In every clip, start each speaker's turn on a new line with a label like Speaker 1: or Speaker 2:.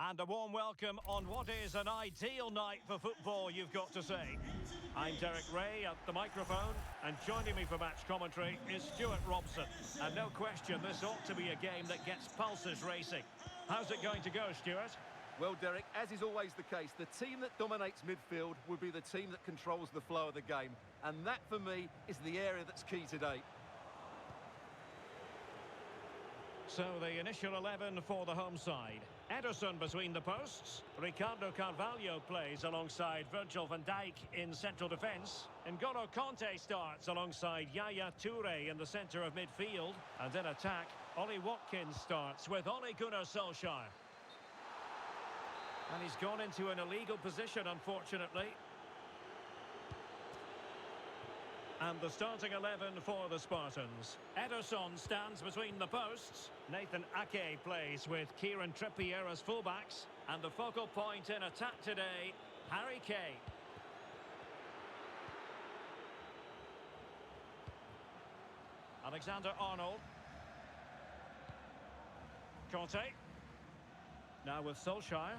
Speaker 1: And a warm welcome on what is an ideal night for football, you've got to say. I'm Derek Ray at the microphone, and joining me for match commentary is Stuart Robson. And no question, this ought to be a game that gets pulses racing. How's it going to go, Stuart?
Speaker 2: Well, Derek, as is always the case, the team that dominates midfield will be the team that controls the flow of the game. And that, for me, is the area that's key today.
Speaker 1: So the initial 11 for the home side. Ederson between the posts. Ricardo Carvalho plays alongside Virgil van Dijk in central defence. N'Golo Kanté starts alongside Yaya Toure in the centre of midfield. And in attack, Ollie Watkins starts with Ole Gunnar Solskjaer. And he's gone into an illegal position, unfortunately. And the starting 11 for the Spartans. Ederson stands between the posts. Nathan Ake plays with Kieran Trippier as fullbacks. And the focal point in attack today, Harry Kane. Alexander-Arnold. Kanté. Now with Solskjaer.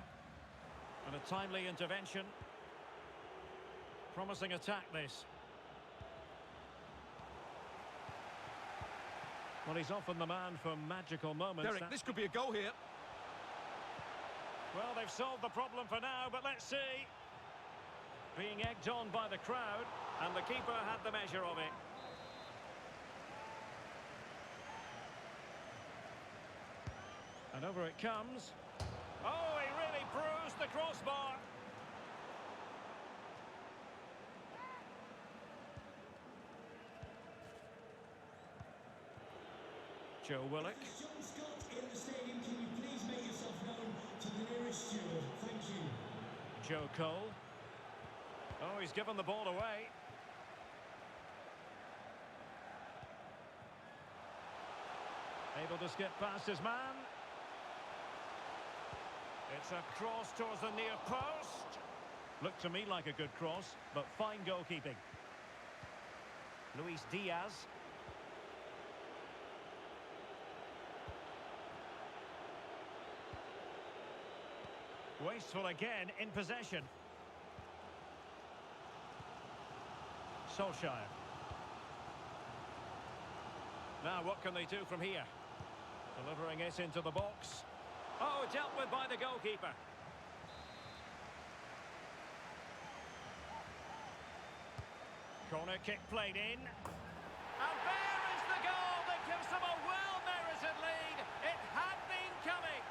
Speaker 1: And a timely intervention. Promising attack, this. Well, he's often the man for magical moments.
Speaker 2: Derek, this could be a goal here.
Speaker 1: Well, they've solved the problem for now, but let's see. Being egged on by the crowd, and the keeper had the measure of it. And over it comes. Oh, he really bruised the crossbar. Joe Willock.
Speaker 3: John Scott in the stadium. Can you please make yourself known to the nearest steward? Thank you.
Speaker 1: Joe Cole. Oh, he's given the ball away. Able to skip past his man. It's a cross towards the near post. Looked to me like a good cross, but fine goalkeeping. Luis Diaz. Wasteful again in possession. Solskjaer. Now what can they do from here? Delivering it into the box. Oh, dealt with by the goalkeeper. Corner kick played in. And there is the goal that gives them a well-merited lead. It had been coming.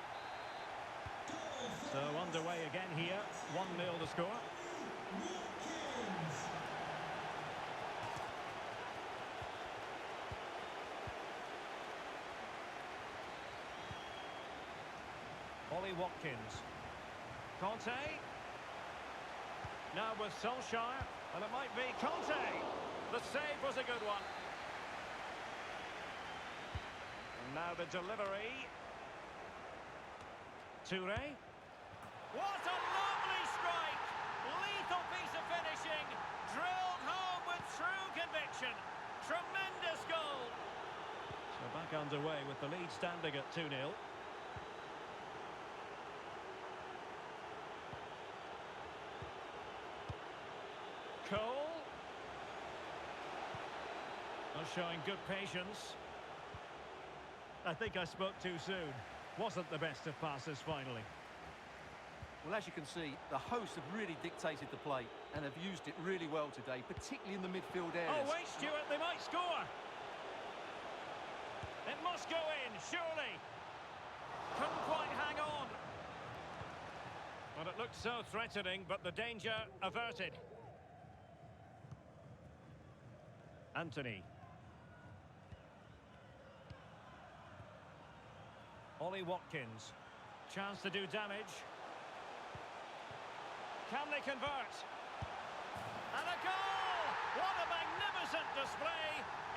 Speaker 1: So underway again here, 1-0 the score. Ollie Watkins. Kanté. Now with Solskjaer, and it might be Kanté. The save was a good one. And now the delivery. Toure. What a lovely strike! Lethal piece of finishing, drilled home with true conviction. Tremendous goal! So back underway with the lead standing at 2-0. Cole. Not showing good patience. I think I spoke too soon. Wasn't the best of passes finally.
Speaker 2: Well, as you can see, the hosts have really dictated the play and have used it really well today, particularly in the midfield areas.
Speaker 1: Oh, wait, Stuart, they might score. It must go in, surely. Couldn't quite hang on. Well, it looked so threatening, but the danger averted. Anthony. Ollie Watkins. Chance to do damage. Can they convert? And a goal! What a magnificent display!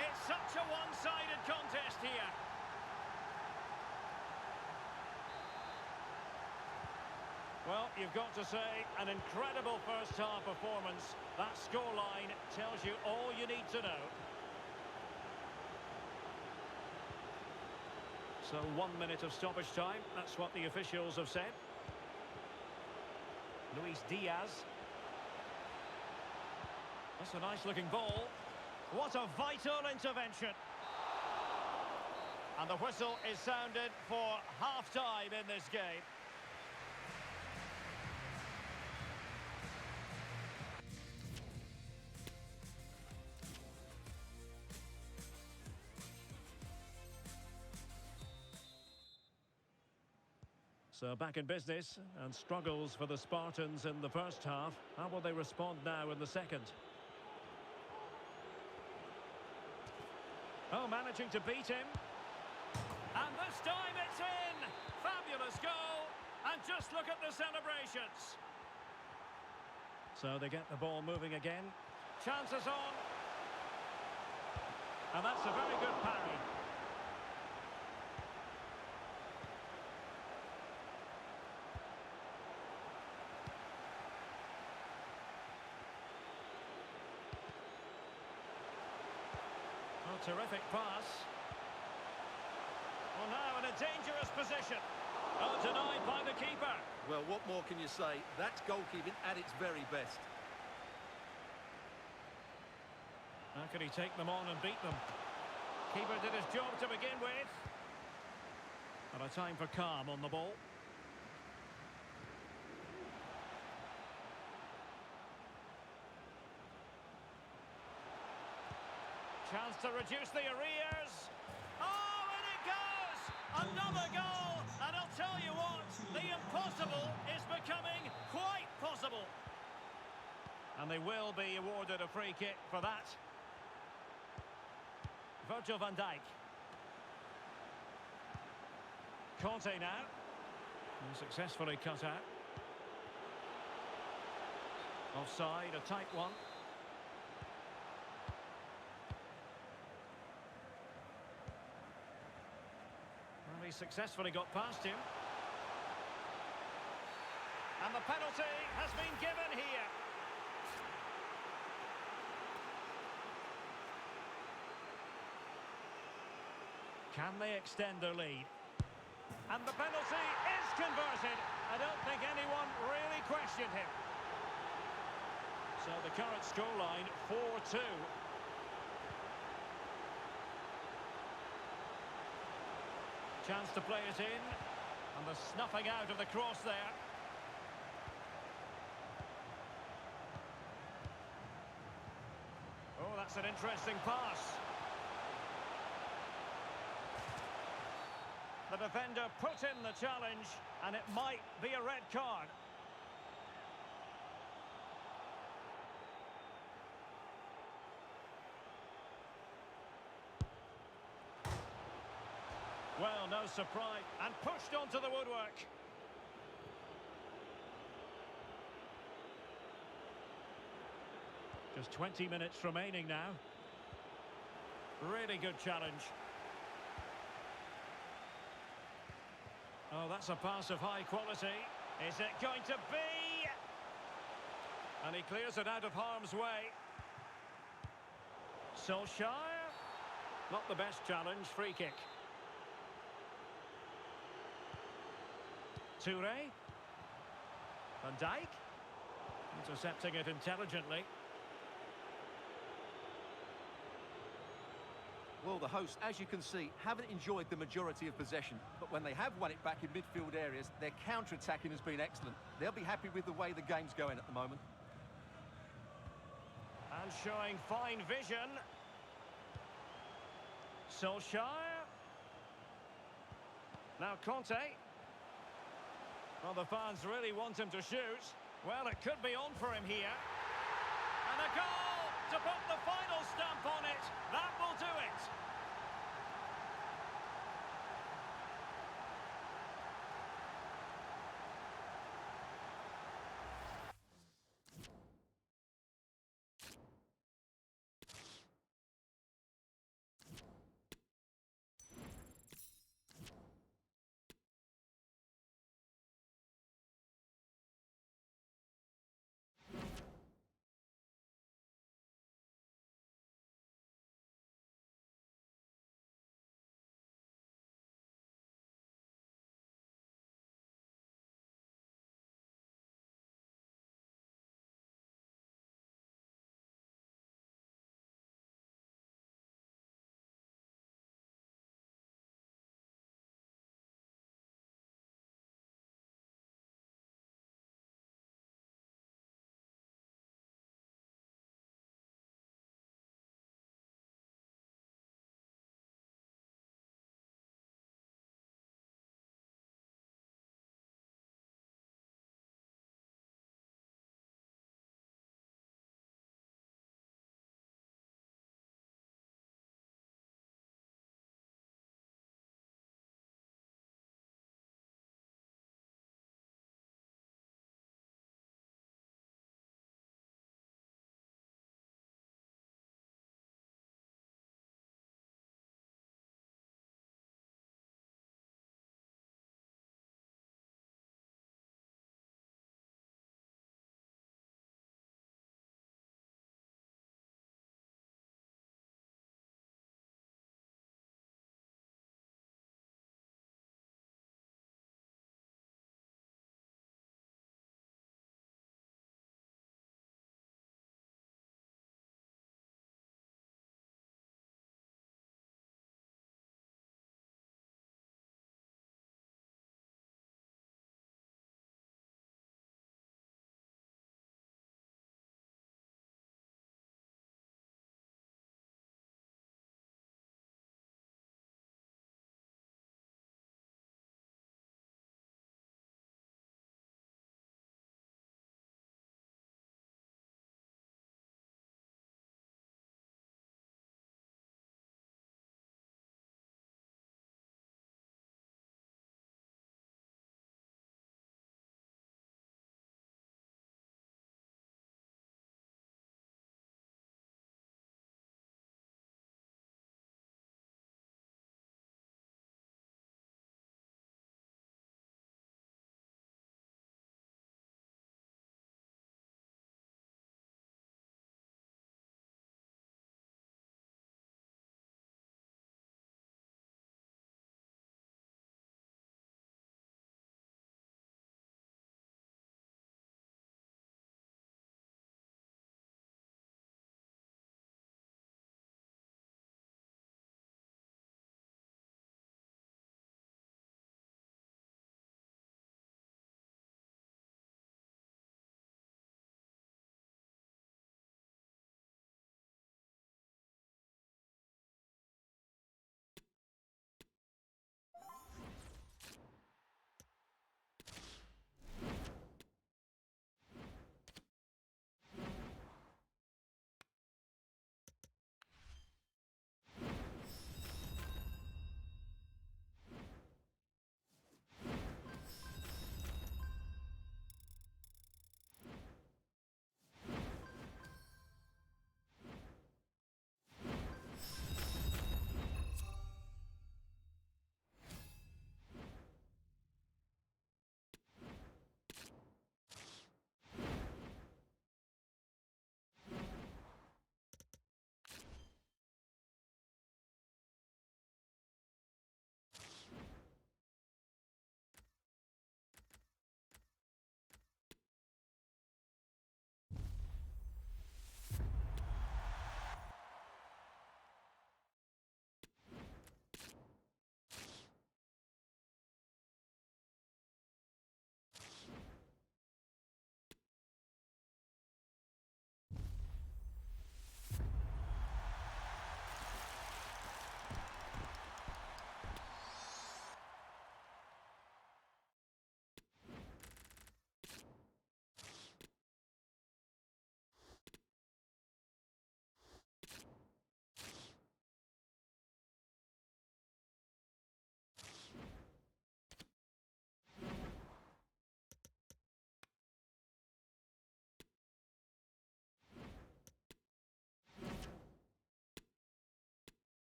Speaker 1: It's such a one-sided contest here. Well, you've got to say, an incredible first-half performance. That scoreline tells you all you need to know. So 1 minute of stoppage time, that's what the officials have said. Luis Diaz. That's a nice-looking ball. What a vital intervention. And the whistle is sounded for half-time in this game. So back in business, and struggles for the Spartans in the first half. How will they respond now in the second? Oh, managing to beat him. And this time it's in! Fabulous goal! And just look at the celebrations. So they get the ball moving again. Chances on. And that's a very good parry. Oh, terrific pass. Well, now in a dangerous position. Oh, denied by the keeper.
Speaker 2: Well, what more can you say? That's goalkeeping at its very best.
Speaker 1: How can he take them on and beat them? Keeper did his job to begin with. And a time for calm on the ball. Chance to reduce the arrears. Oh, and it goes! Another goal! And I'll tell you what, the impossible is becoming quite possible. And they will be awarded a free kick for that. Virgil van Dijk. Conte now. And successfully cut out. Offside, a tight one. Well, he successfully got past him. And the penalty has been given here. Can they extend their lead? And the penalty is converted. I don't think anyone really questioned him. So the current scoreline, 4-2. Chance to play it in. And the snuffing out of the cross there. Oh, that's an interesting pass. The defender put in the challenge, and it might be a red card. Well, no surprise, and pushed onto the woodwork. Just 20 minutes remaining now. Really good challenge. Oh, that's a pass of high quality. Is it going to be? And he clears it out of harm's way. Solskjaer. Not the best challenge. Free kick. Toure. Van Dijk. Intercepting it intelligently.
Speaker 2: Well, the hosts, as you can see, haven't enjoyed the majority of possession. But when they have won it back in midfield areas, their counter-attacking has been excellent. They'll be happy with the way the game's going at the moment.
Speaker 1: And showing fine vision. Solskjaer. Now Conte. Well, the fans really want him to shoot. Well, it could be on for him here. And a goal to put the final stamp on it. That will do it.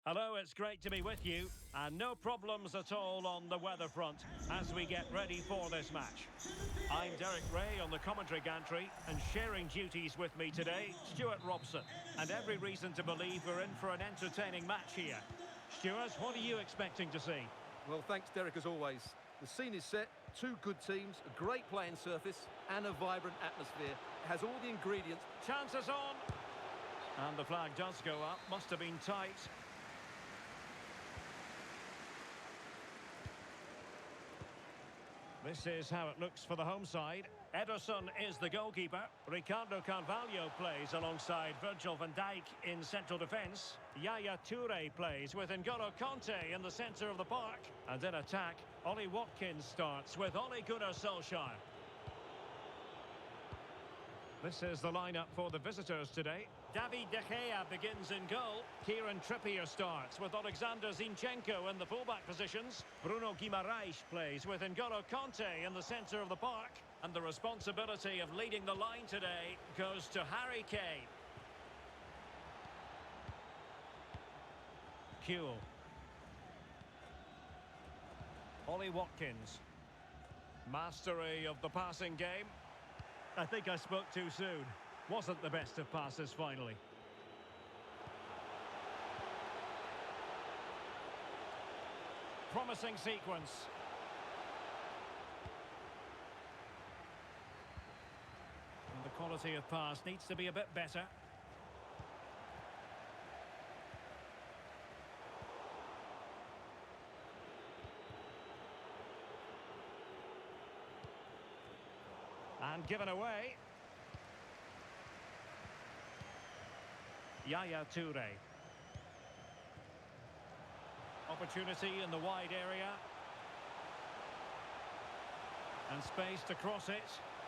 Speaker 1: Hello, it's great to be with you, and no problems at all on the weather front as we get ready for this match. I'm Derek Ray on the commentary gantry, and sharing duties with me today, Stuart Robson. And every reason to believe we're in for an entertaining match here. Stuart, what are you expecting to see?
Speaker 2: Well, thanks, Derek, as always. The scene is set, two good teams, a great playing surface, and a vibrant atmosphere. It has all the ingredients.
Speaker 1: Chances on! And the flag does go up, must have been tight. This is how it looks for the home side. Ederson is the goalkeeper. Ricardo Carvalho plays alongside Virgil van Dijk in central defence. Yaya Toure plays with N'Golo Kanté in the centre of the park. And in attack, Ollie Watkins starts with Ole Gunnar Solskjaer. This is the lineup for the visitors today. David De Gea begins in goal. Kieran Trippier starts with Alexander Zinchenko in the fullback positions. Bruno Guimaraes plays with N'Golo Kanté in the centre of the park. And the responsibility of leading the line today goes to Harry Kane. Kuehl. Ollie Watkins. Mastery of the passing game. I think I spoke too soon. Wasn't the best of passes finally. Promising sequence. And the quality of pass needs to be a bit better. And given away. Yaya Toure. Opportunity in the wide area. And space to cross it.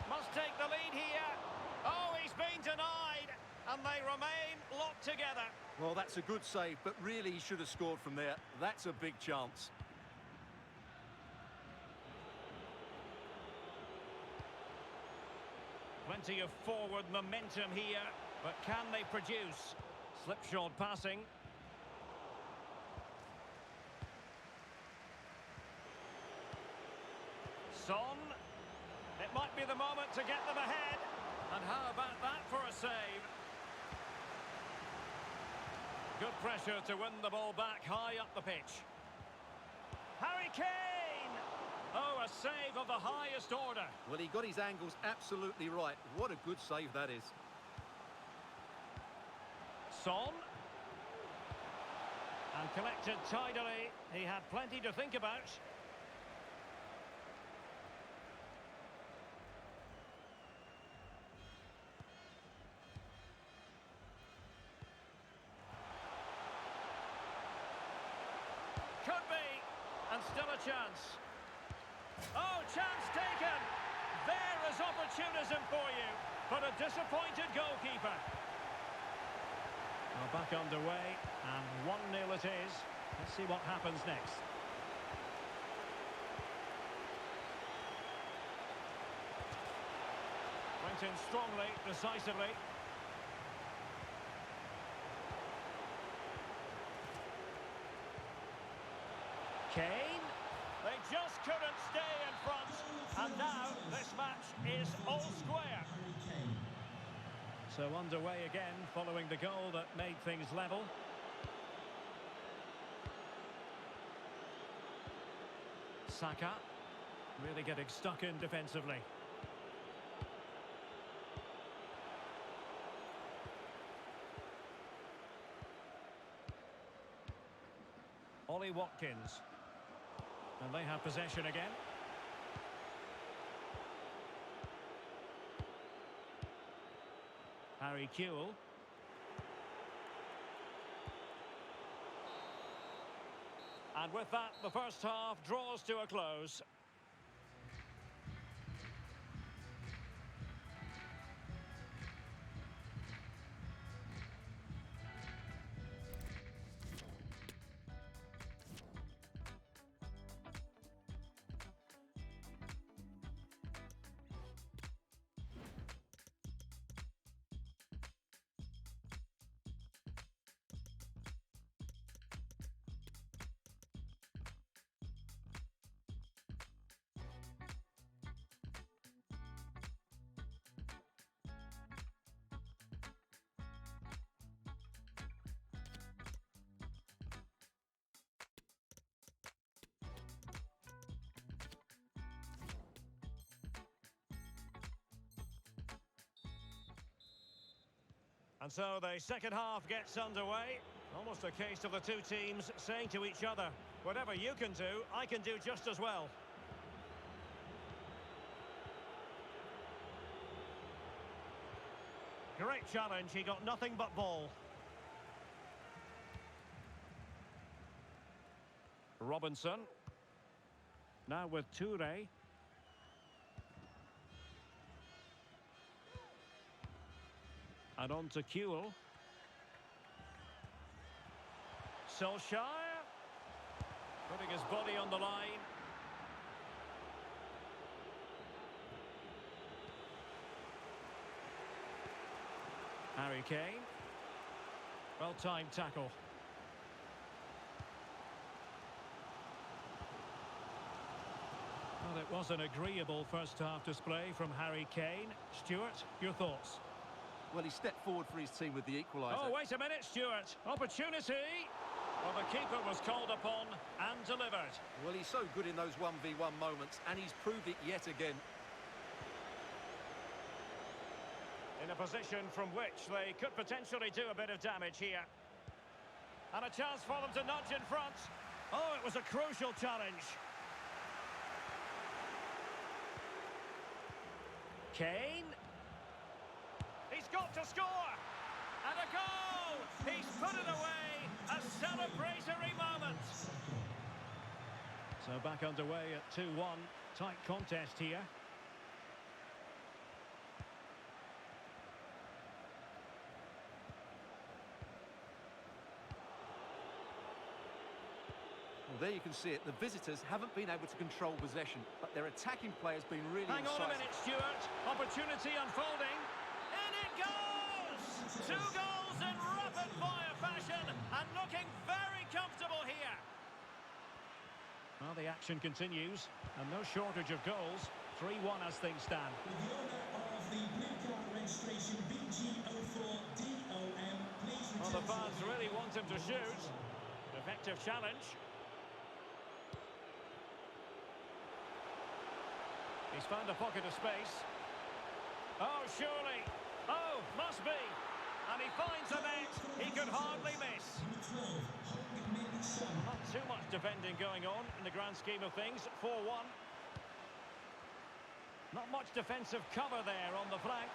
Speaker 1: Must take the lead here. Oh, he's been denied. And they remain locked together.
Speaker 2: Well, that's a good save, but really he should have scored from there. That's a big chance.
Speaker 1: Plenty of forward momentum here, but can they produce? Slipshod passing. Son. It might be the moment to get them ahead. And how about that for a save? Good pressure to win the ball back high up the pitch. Harry Kane! Oh, a save of the highest order.
Speaker 2: Well, he got his angles absolutely right. What a good save that is.
Speaker 1: Son. And collected tidily. He had plenty to think about. Could be. And still a chance. Oh, chance taken. There is opportunism for you. But a disappointed goalkeeper. Well, back underway, and 1-0 it is. Let's see what happens next. Went in strongly, decisively. Kane. They just couldn't stay in front. And now this match is all square. So underway again, following the goal that made things level. Saka, really getting stuck in defensively. Ollie Watkins. And they have possession again. Harry Kuehl. And with that, the first half draws to a close. And so the second half gets underway. Almost a case of the two teams saying to each other, whatever you can do, I can do just as well. Great challenge, he got nothing but ball. Robinson. Now with Toure. And on to Kuhl. Solskjaer. Putting his body on the line. Harry Kane. Well-timed tackle. Well, it was an agreeable first-half display from Harry Kane. Stuart, your thoughts?
Speaker 2: Well, he stepped forward for his team with the equaliser.
Speaker 1: Oh, wait a minute, Stuart. Opportunity. Well, the keeper was called upon and delivered.
Speaker 2: Well, he's so good in those 1v1 moments, and he's proved it yet again.
Speaker 1: In a position from which they could potentially do a bit of damage here. And a chance for them to nudge in front. Oh, it was a crucial challenge. Kane. He's got to score. And a goal. He's put it away. A celebratory moment. So back underway at 2-1. Tight contest here.
Speaker 2: Well, there you can see it. The visitors haven't been able to control possession, but their attacking players been really
Speaker 1: Hang on a
Speaker 2: incisive.
Speaker 1: minute, Stuart. Opportunity unfolding. In it goes! 2 goals in rapid-fire fashion and looking very comfortable here. Well, the action continues and no shortage of goals. 3-1 as things stand.
Speaker 3: With the owner of the blue card registration BG04DOM, please return.
Speaker 1: Well, the fans really want him to shoot. Effective challenge. He's found a pocket of space. Oh, surely. Oh, must be. And he finds a net. He could hardly miss. Not too much defending going on in the grand scheme of things. 4-1. Not much defensive cover there on the flank.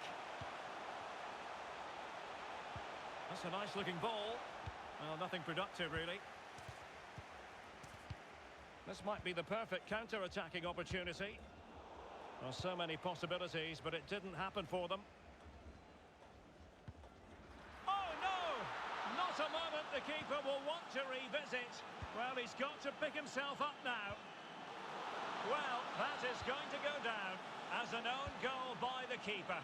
Speaker 1: That's a nice-looking ball. Well, nothing productive, really. This might be the perfect counter-attacking opportunity. Well, so many possibilities, but it didn't happen for them. Oh, no! Not a moment the keeper will want to revisit. Well, he's got to pick himself up now. Well, that is going to go down as an own goal by the keeper.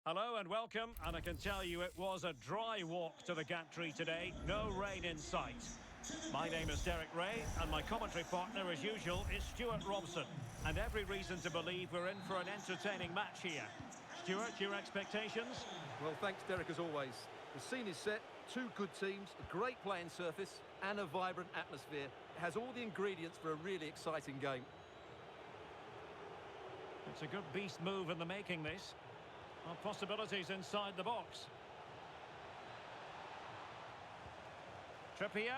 Speaker 1: Hello and welcome, and I can tell you it was a dry walk to the gantry today. No rain in sight. My name is Derek Ray, and my commentary partner, as usual, is Stuart Robson. And every reason to believe we're in for an entertaining match here. Stuart, your expectations?
Speaker 2: Well, thanks, Derek, as always. The scene is set, two good teams, a great playing surface, and a vibrant atmosphere. It has all the ingredients for a really exciting game.
Speaker 1: It's a good beast move in the making, this. Well, possibilities inside the box. Trippier.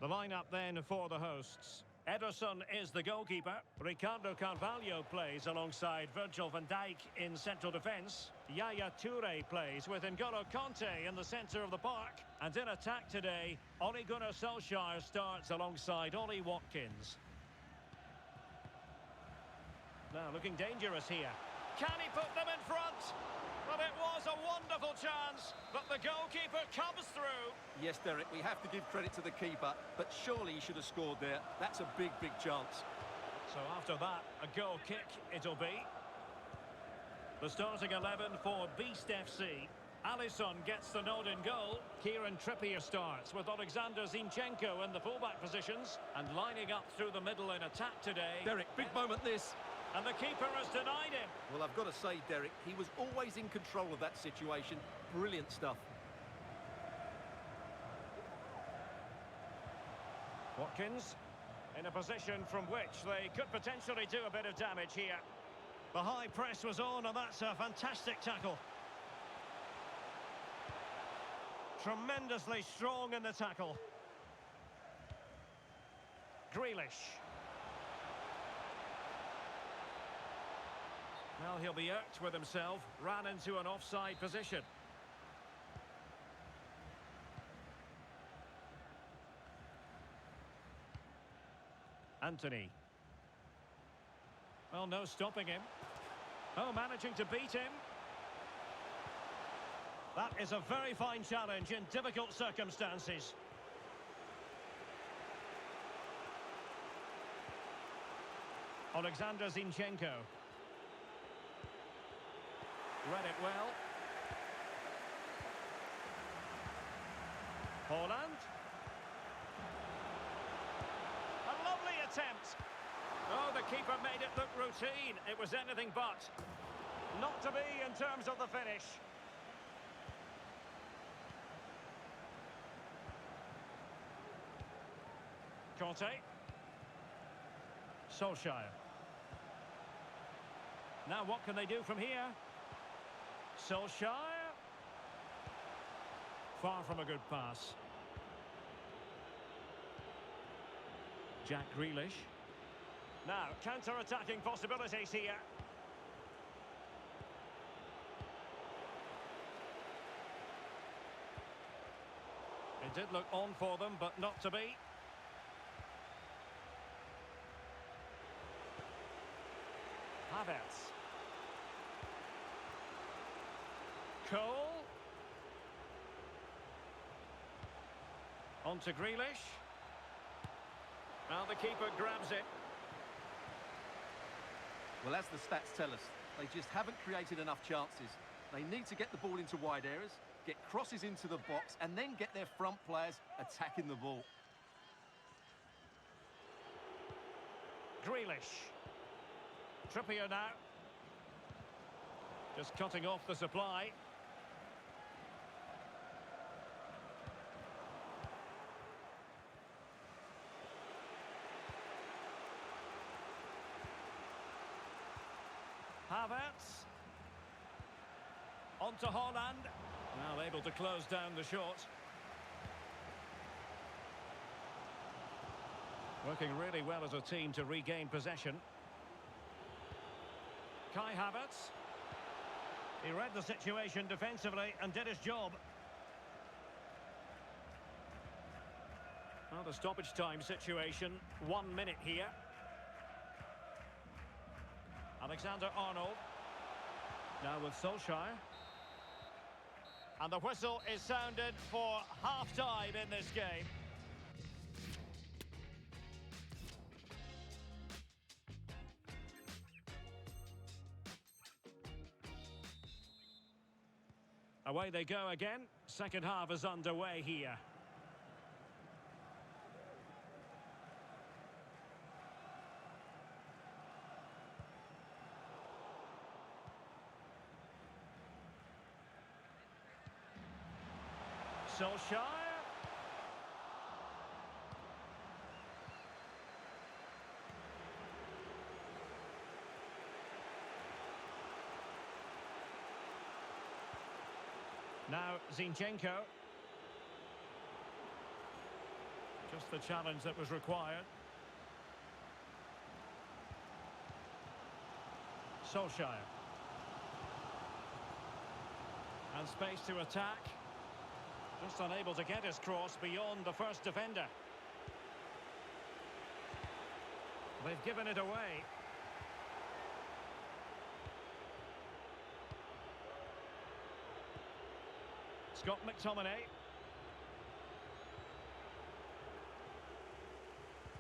Speaker 1: The lineup then for the hosts. Ederson is the goalkeeper. Ricardo Carvalho plays alongside Virgil van Dijk in central defence. Yaya Toure plays with N'Golo Kanté in the centre of the park. And in attack today, Ole Gunnar Solskjaer starts alongside Ollie Watkins. Now looking dangerous here. Can he put them in front? Well, it was a wonderful chance, but the goalkeeper comes through.
Speaker 2: Yes, Derek, we have to give credit to the keeper, but surely he should have scored there. That's a big, big chance.
Speaker 1: So after that, a goal kick it'll be. The starting 11 for Beast FC. Alisson gets the nod in goal. Kieran Trippier starts with Alexander Zinchenko in the fullback positions. And lining up through the middle in attack today.
Speaker 2: Derek, big moment this.
Speaker 1: And the keeper has denied him.
Speaker 2: Well, I've got to say, Derek, he was always in control of that situation. Brilliant stuff.
Speaker 1: Watkins in a position from which they could potentially do a bit of damage here. The high press was on, and that's a fantastic tackle. Tremendously strong in the tackle. Grealish. Well, he'll be irked with himself. Ran into an offside position. Anthony. Well, no stopping him. Oh, managing to beat him. That is a very fine challenge in difficult circumstances. Alexander Zinchenko. Read it well. Haaland. A lovely attempt. Oh, the keeper made it look routine. It was anything but. Not to be in terms of the finish. Conte. Solskjaer. Now what can they do from here? Solskjaer. Far from a good pass. Jack Grealish. Now, counter-attacking possibilities here. It did look on for them, but not to be. Havertz. Cole. On to Grealish. Now the keeper grabs it.
Speaker 2: Well, as the stats tell us, they just haven't created enough chances. They need to get the ball into wide areas, get crosses into the box, and then get their front players attacking the ball.
Speaker 1: Grealish. Trippier now. Just cutting off the supply. Havertz. On to Haaland. Now able to close down the shot. Working really well as a team to regain possession. Kai Havertz. He read the situation defensively and did his job. Well, the stoppage time situation, 1 minute here. Alexander-Arnold. Now with Solskjaer. And the whistle is sounded for half-time in this game. Away they go again. Second half is underway here. Solskjaer. Now Zinchenko. Just the challenge that was required. Solskjaer. And space to attack. Just unable to get his cross beyond the first defender. They've given it away. Scott McTominay.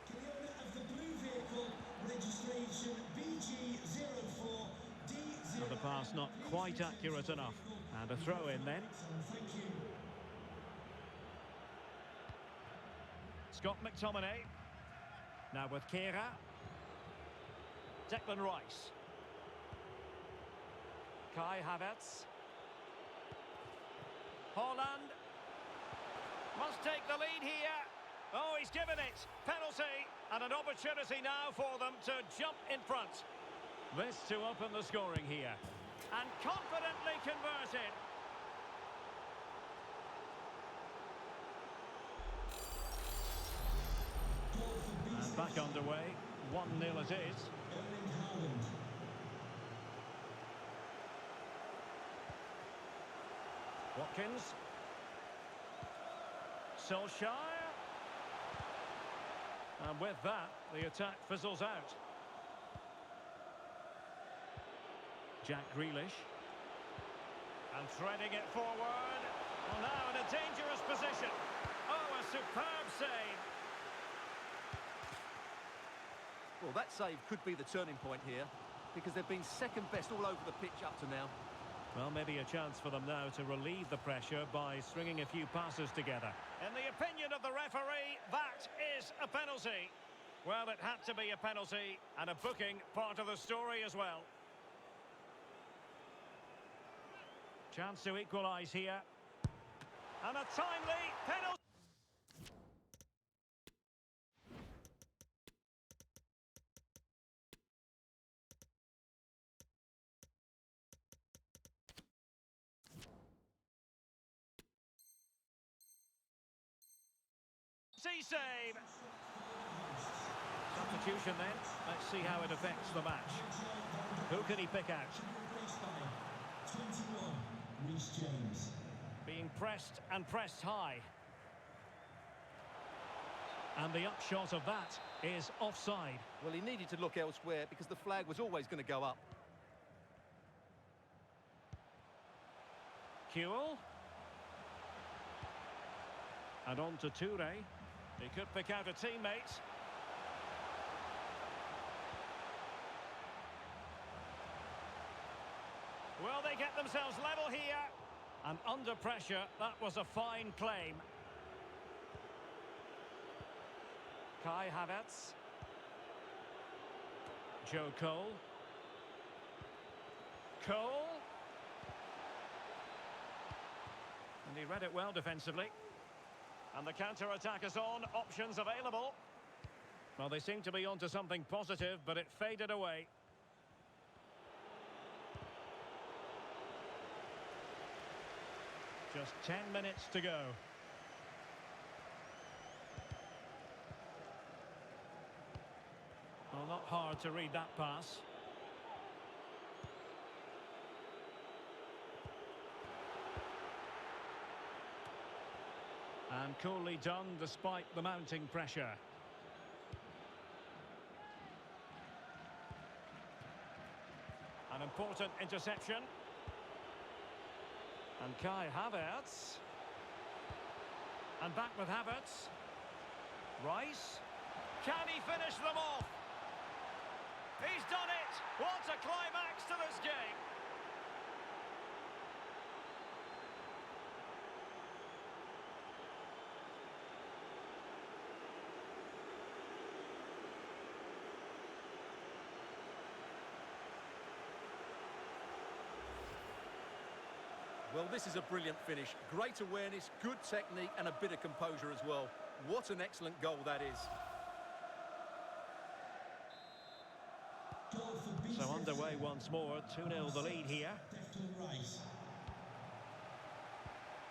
Speaker 3: To the owner of the blue vehicle, registration BG04D0.
Speaker 1: And the pass not quite accurate enough. And a throw in then.
Speaker 3: Thank you.
Speaker 1: Scott McTominay. Now with Kehra. Declan Rice. Kai Havertz. Haaland. Must take the lead here. Oh, he's given it. Penalty. And an opportunity now for them to jump in front. This to open the scoring here. And confidently converted. And back underway. 1-0 it is.
Speaker 3: Erling Haaland.
Speaker 1: Watkins. Solskjaer. And with that, the attack fizzles out. Jack Grealish. And threading it forward. Well, now in a dangerous position. Oh, a superb save.
Speaker 2: Well, that save could be the turning point here, because they've been second best all over the pitch up to now.
Speaker 1: Well, maybe a chance for them now to relieve the pressure by stringing a few passes together. In the opinion of the referee, that is a penalty. Well, it had to be a penalty, and a booking part of the story as well. Chance to equalise here. And a timely penalty. Save. Substitution then. Let's see how it affects the match. Who can he pick out?
Speaker 3: Replaced by 21, Reece James.
Speaker 1: Being pressed and pressed high. And the upshot of that is offside.
Speaker 2: Well, he needed to look elsewhere because the flag was always going to go up.
Speaker 1: Kewell. And on to Toure. He could pick out a teammate. Will they get themselves level here? And under pressure, that was a fine claim. Kai Havertz. Joe Cole. Cole. And he read it well defensively. And the counter-attack is on. Options available. Well, they seem to be onto something positive, but it faded away. Just 10 minutes to go. Well, not hard to read that pass. And coolly done despite the mounting pressure. An important interception. And Kai Havertz. And back with Havertz. Rice. Can he finish them off? He's done it! What a climax to this game!
Speaker 2: Well, this is a brilliant finish. Great awareness, good technique and a bit of composure as well. What an excellent goal that is.
Speaker 1: So underway once more, 2-0 the lead here.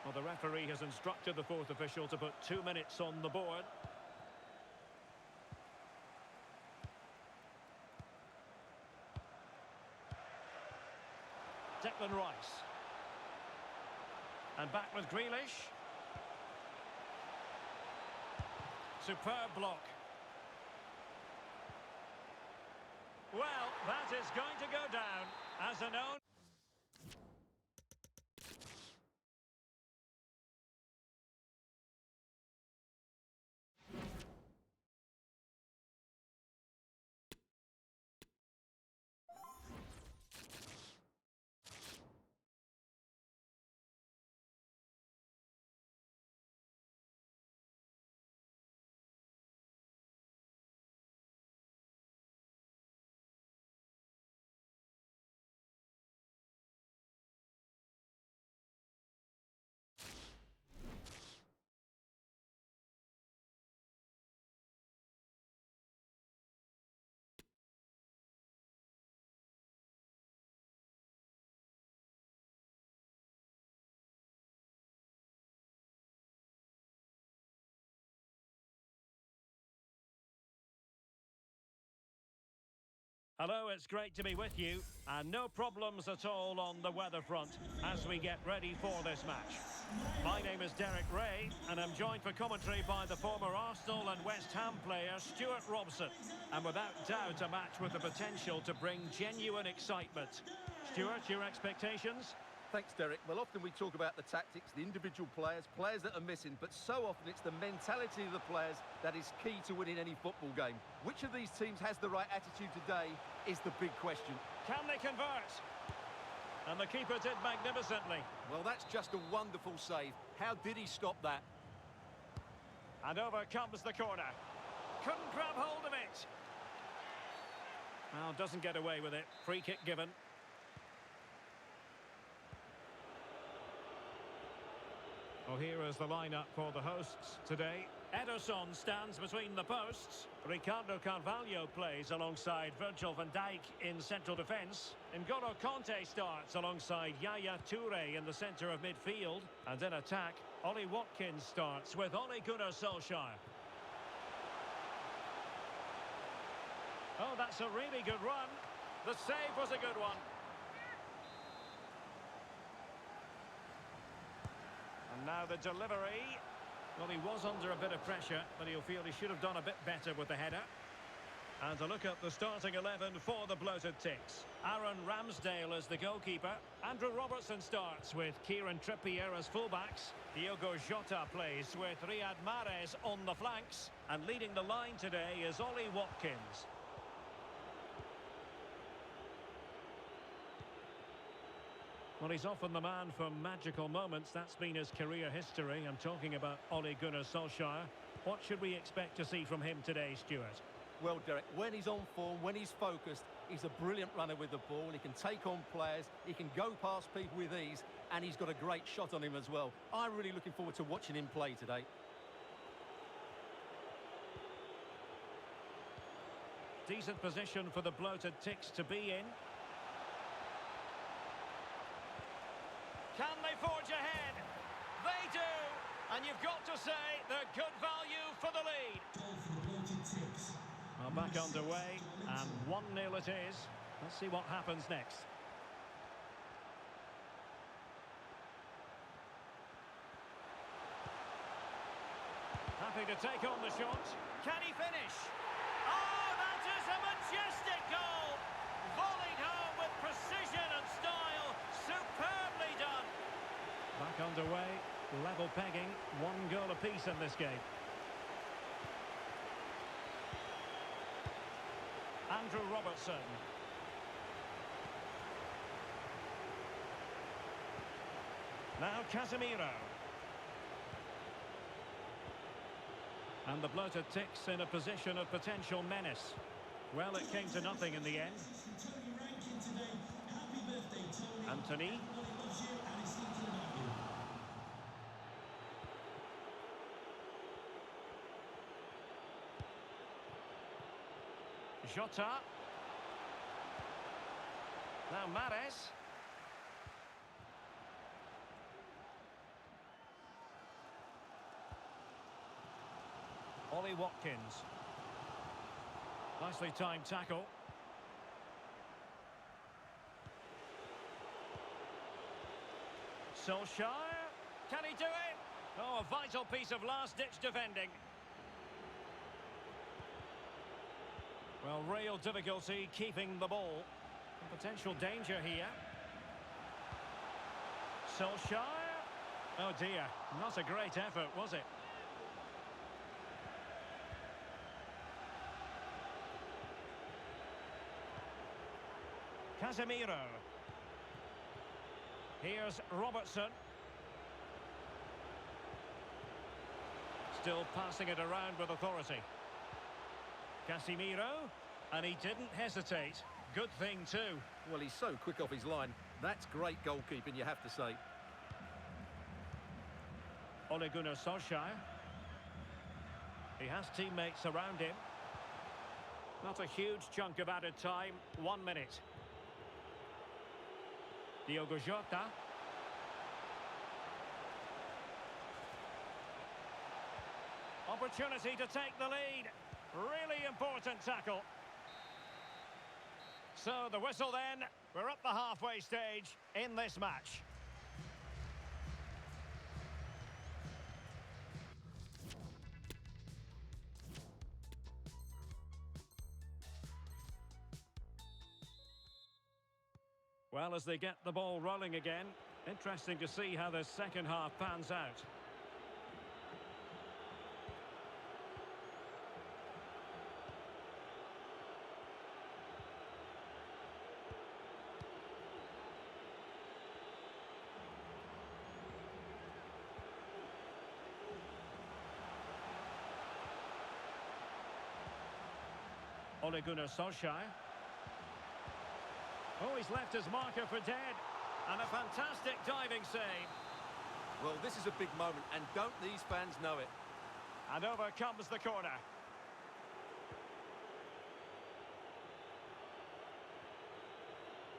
Speaker 1: Well, the referee has instructed the fourth official to put 2 minutes on the board. Declan Rice. And back with Grealish. Superb block. Well, that is going to go down as an own. Hello, it's great to be with you, and no problems at all on the weather front as we get ready for this match. My name is Derek Ray, and I'm joined for commentary by the former Arsenal and West Ham player Stuart Robson, and without doubt a match with the potential to bring genuine excitement. Stuart, your expectations?
Speaker 2: Thanks, Derek. Well, often we talk about the tactics, the individual players that are missing, but so often it's the mentality of the players that is key to winning any football game. Which of these teams has the right attitude today is the big question.
Speaker 1: Can they convert? And the keeper did magnificently.
Speaker 2: Well, that's just a wonderful save. How did he stop that?
Speaker 1: And over comes the corner. Couldn't grab hold of it. Well, doesn't get away with it. Free kick given. Well, here is the lineup for the hosts today. Ederson stands between the posts. Ricardo Carvalho plays alongside Virgil van Dijk in central defence. N'Golo Kanté starts alongside Yaya Toure in the centre of midfield. And in attack, Ollie Watkins starts with Ole Gunnar Solskjaer. Oh, that's a really good run. The save was a good one. And now the delivery. Well, he was under a bit of pressure, but he'll feel he should have done a bit better with the header. And to look at the starting 11 for the bloated ticks. Aaron Ramsdale is the goalkeeper. Andrew Robertson starts with Kieran Trippier as fullbacks. Diogo Jota plays with Riyad Mahrez on the flanks. And leading the line today is Ollie Watkins. Well, he's often the man for magical moments. That's been his career history. I'm talking about Ole Gunnar Solskjaer. What should we expect to see from him today, Stuart?
Speaker 2: Well, Derek, when he's on form, when he's focused, he's a brilliant runner with the ball. He can take on players, he can go past people with ease, and he's got a great shot on him as well. I'm really looking forward to watching him play today.
Speaker 1: Decent position for the bloated ticks to be in. Can they forge ahead? They do! And you've got to say they're good value for the lead. Well, back underway, and 1-0 it is. Let's see what happens next. Happy to take on the shot. Can he finish? Oh, that is a majestic goal! Volleyed home with precision and style. Superbly done. Back underway, level pegging, 1 goal apiece in this game. Andrew Robertson. Now Casemiro. And the bloated ticks in a position of potential menace. Well, it came to nothing in the end. Anthony.
Speaker 3: loves you and is thinking about you.
Speaker 1: Jota. Now Mahrez. Ollie Watkins. Nicely timed tackle. Solskjaer. Can he do it? Oh, a vital piece of last-ditch defending. Well, real difficulty keeping the ball. Potential danger here. Solskjaer. Oh dear, not a great effort, was it? Casemiro. Here's Robertson. Still passing it around with authority. Casemiro, and he didn't hesitate. Good thing too.
Speaker 2: Well, he's so quick off his line. That's great goalkeeping, you have to say.
Speaker 1: Ole Gunnar Solskjaer. He has teammates around him. Not a huge chunk of added time. 1 minute. Diogo Jota. Opportunity to take the lead. Really important tackle. So the whistle then. We're up the halfway stage in this match. Well, as they get the ball rolling again, interesting to see how the second half pans out. Ole Gunnar Solskjaer. Oh, he's left his marker for dead. And a fantastic diving save.
Speaker 2: Well, this is a big moment, and don't these fans know it?
Speaker 1: And over comes the corner.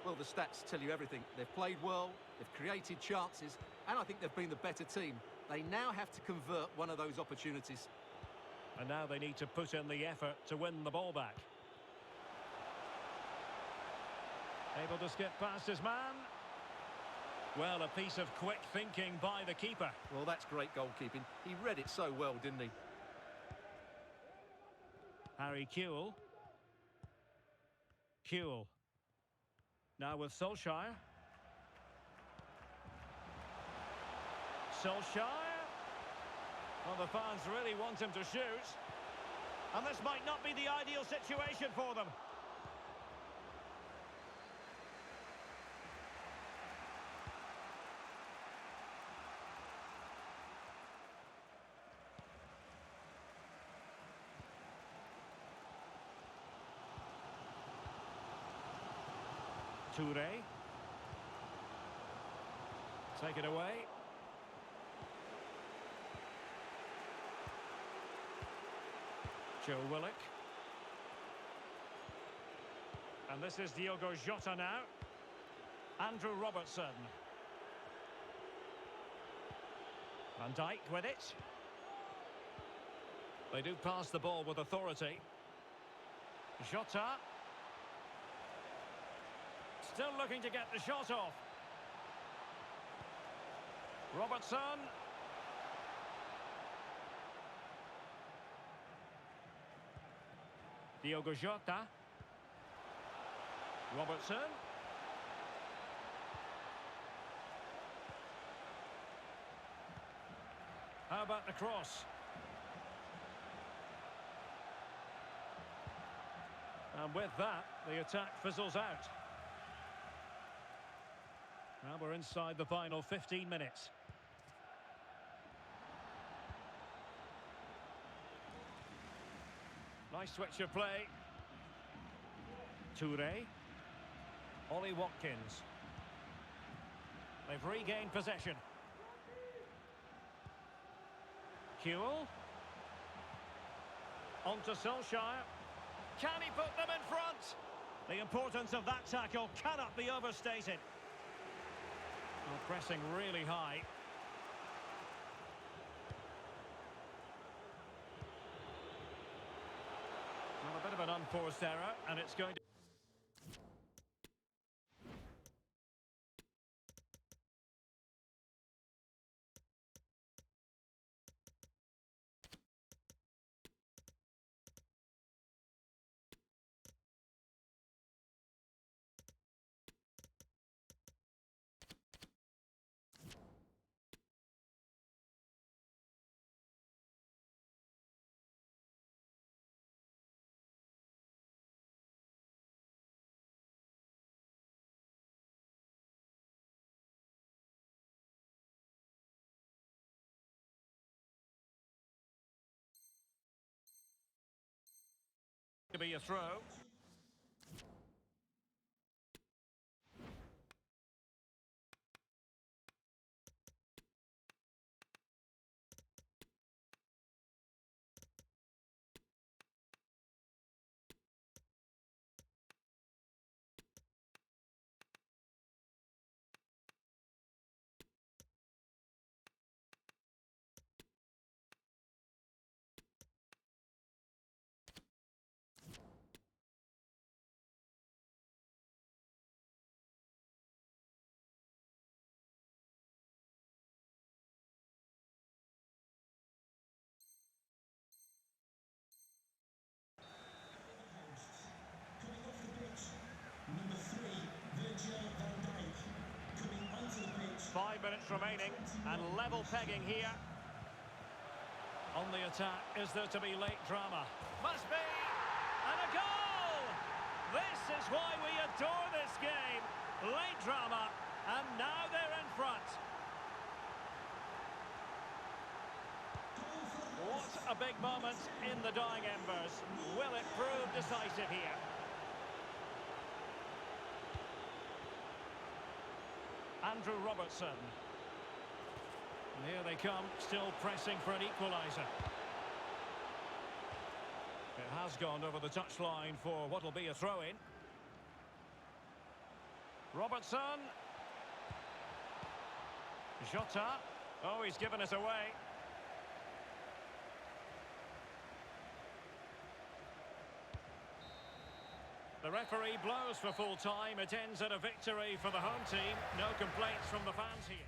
Speaker 2: Well, the stats tell you everything. They've played well, they've created chances, and I think they've been the better team. They now have to convert one of those opportunities.
Speaker 1: And now they need to put in the effort to win the ball back. Able to skip past his man. Well, a piece of quick thinking by the keeper.
Speaker 2: Well, that's great goalkeeping. He read it so well, didn't he?
Speaker 1: Harry Kewell. Kewell. Now with Solskjaer. Solskjaer. Well, the fans really want him to shoot. And this might not be the ideal situation for them. Toure. Take it away. Joe Willock. And this is Diogo Jota now. Andrew Robertson. Van Dijk with it. They do pass the ball with authority. Jota. Still looking to get the shot off. Robertson. Diogo Jota. Robertson. How about the cross? And with that, the attack fizzles out. Now we're inside the final 15 minutes. Nice switch of play. Toure. Ollie Watkins. They've regained possession. Huel. On to Solskjaer. Can he put them in front? The importance of that tackle cannot be overstated. Well, pressing really high. Well, a bit of an unforced error, and it's going to... to be a throw. 5 minutes remaining, and level pegging here. On the attack, is there to be late drama? Must be! And a goal! This is why we adore this game. Late drama, and now they're in front. What a big moment in the dying embers. Will it prove decisive here? Andrew Robertson. And here they come, still pressing for an equaliser. It has gone over the touchline for what will be a throw-in. Robertson. Jota. Oh, he's given it away. The referee blows for full time. It ends at a victory for the home team. No complaints from the fans here.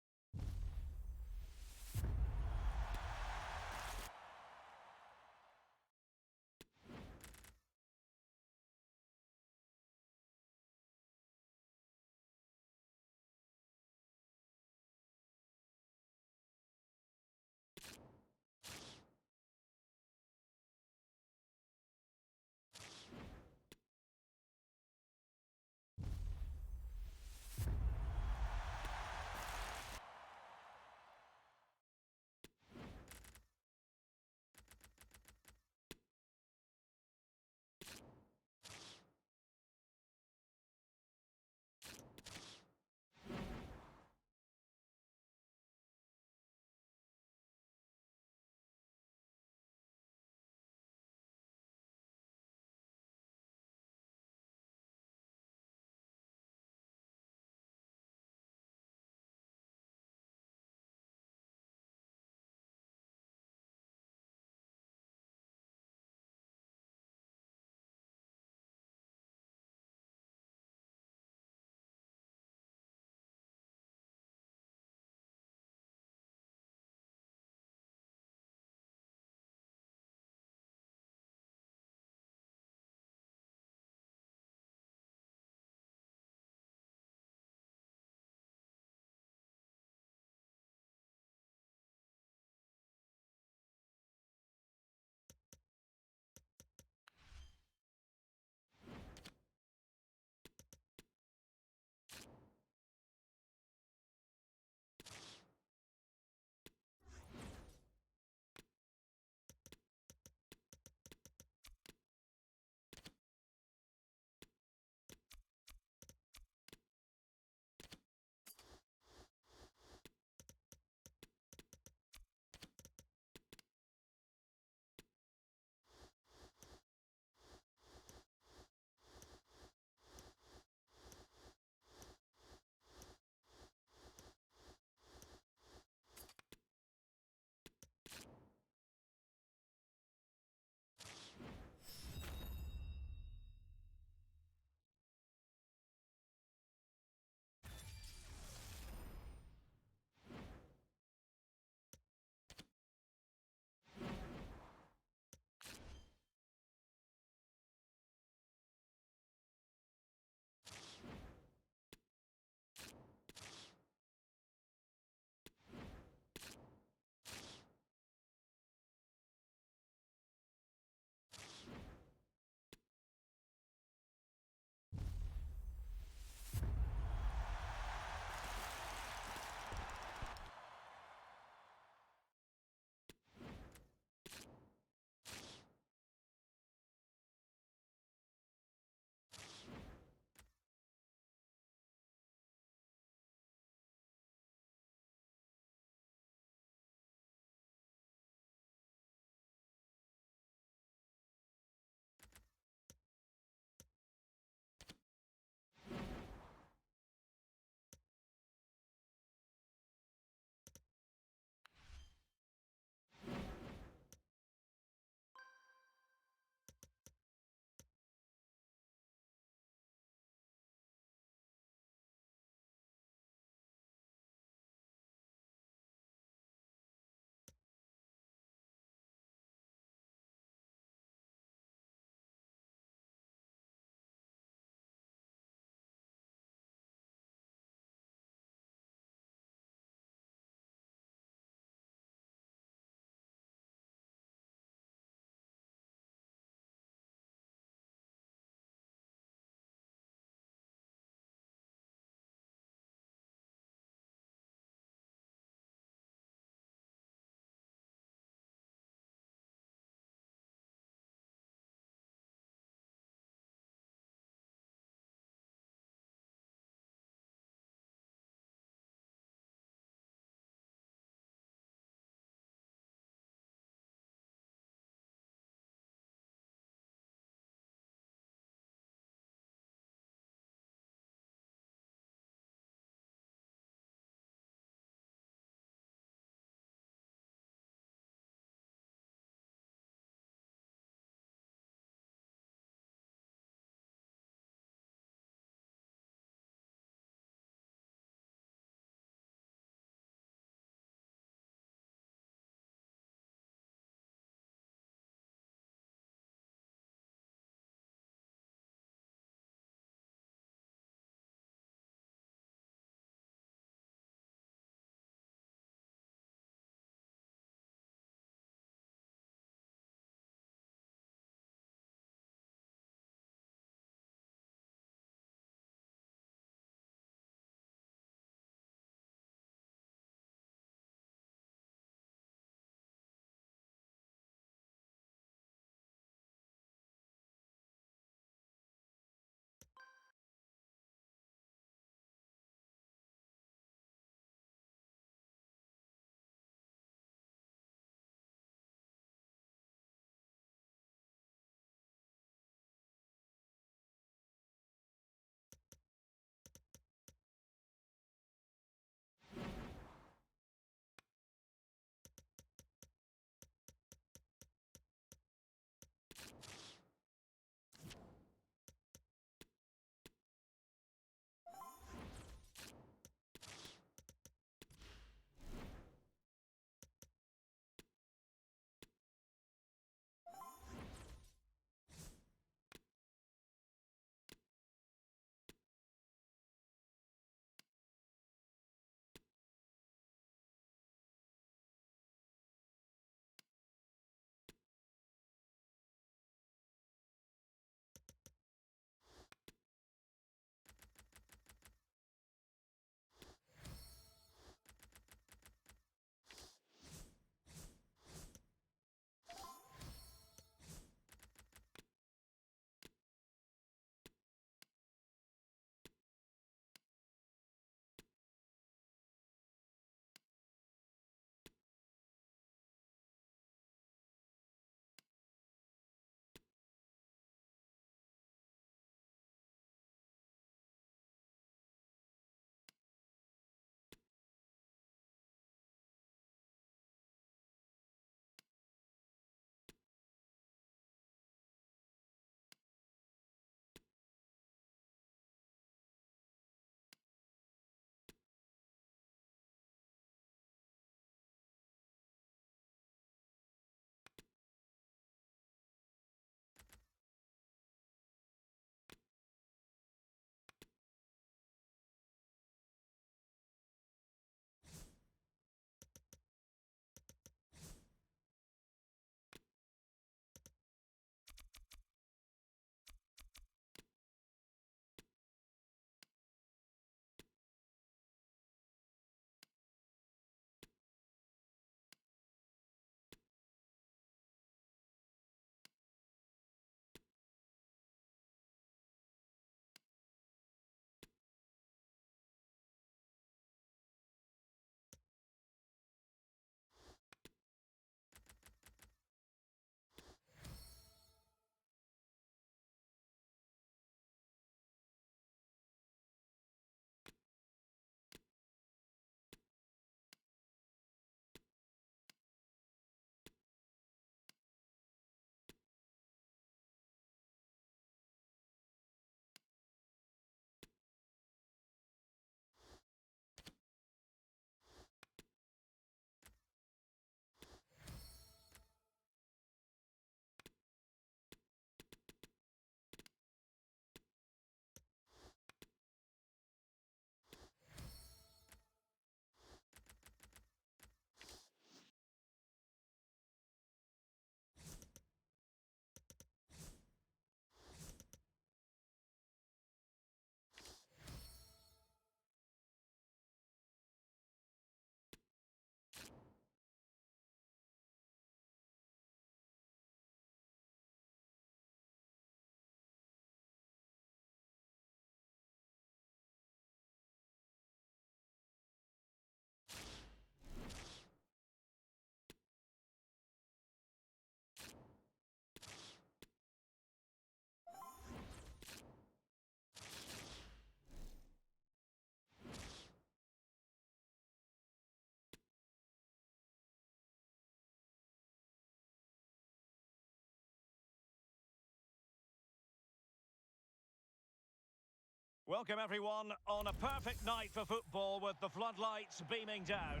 Speaker 1: Welcome everyone on a perfect night for football with the floodlights beaming down.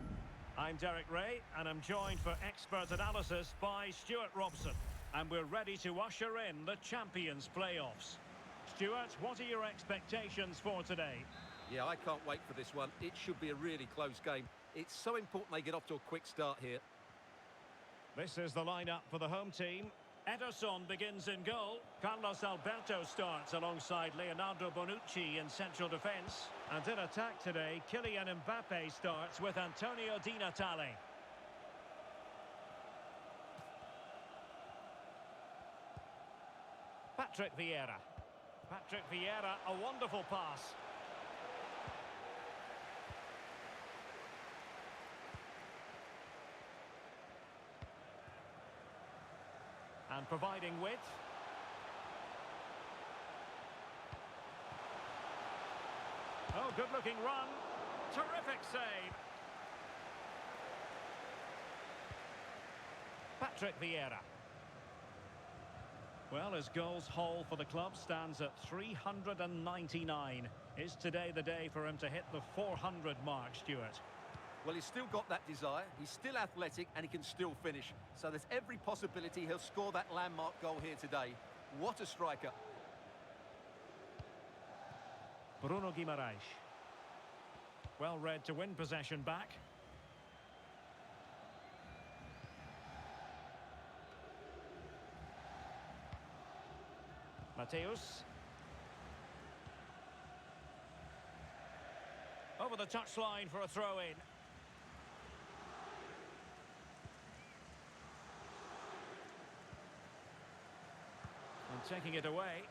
Speaker 1: I'm Derek Ray and I'm joined for expert analysis by Stuart Robson. And we're ready to usher in the Champions playoffs. Stuart, what are your expectations for today?
Speaker 2: Yeah, I can't wait for this one. It should be a really close game. It's so important they get off to a quick start here.
Speaker 1: This is the lineup for the home team. Ederson begins in goal. Carlos Alberto starts alongside Leonardo Bonucci in central defence. And in attack today, Kylian Mbappe starts with Antonio Di Natale. Patrick Vieira. Patrick Vieira, a wonderful pass. And providing width. Oh, good-looking run. Terrific save. Patrick Vieira. Well, his goals haul for the club stands at 399. Is today the day for him to hit the 400 mark, Stuart?
Speaker 2: Well, he's still got that desire, he's still athletic, and he can still finish. So there's every possibility he'll score that landmark goal here today. What a striker.
Speaker 1: Bruno Guimaraes. Well read to win possession back. Mateus. Over the touchline for a throw-in. And taking it away.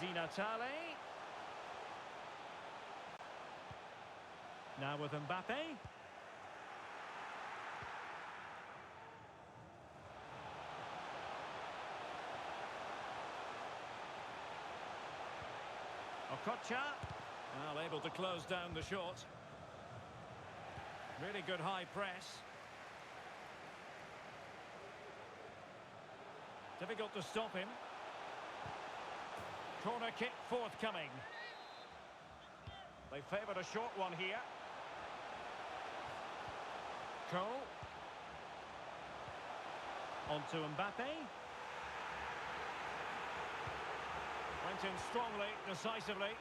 Speaker 1: Di Natale. Now with Mbappe. Okocha. Well, able to close down the shot. Really good high press. Difficult to stop him. Corner kick forthcoming. They favoured a short one here. Cole. On to Mbappe. Went in strongly, decisively.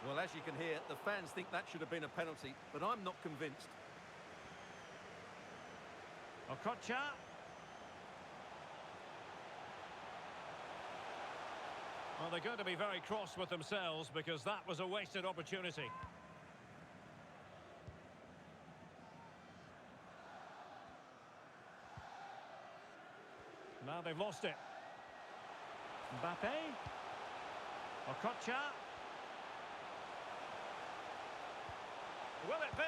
Speaker 2: Well, as you can hear, the fans think that should have been a penalty, but I'm not convinced.
Speaker 1: Okocha. Well, they're going to be very cross with themselves because that was a wasted opportunity. Now they've lost it. Mbappe. Okocha. Will it be?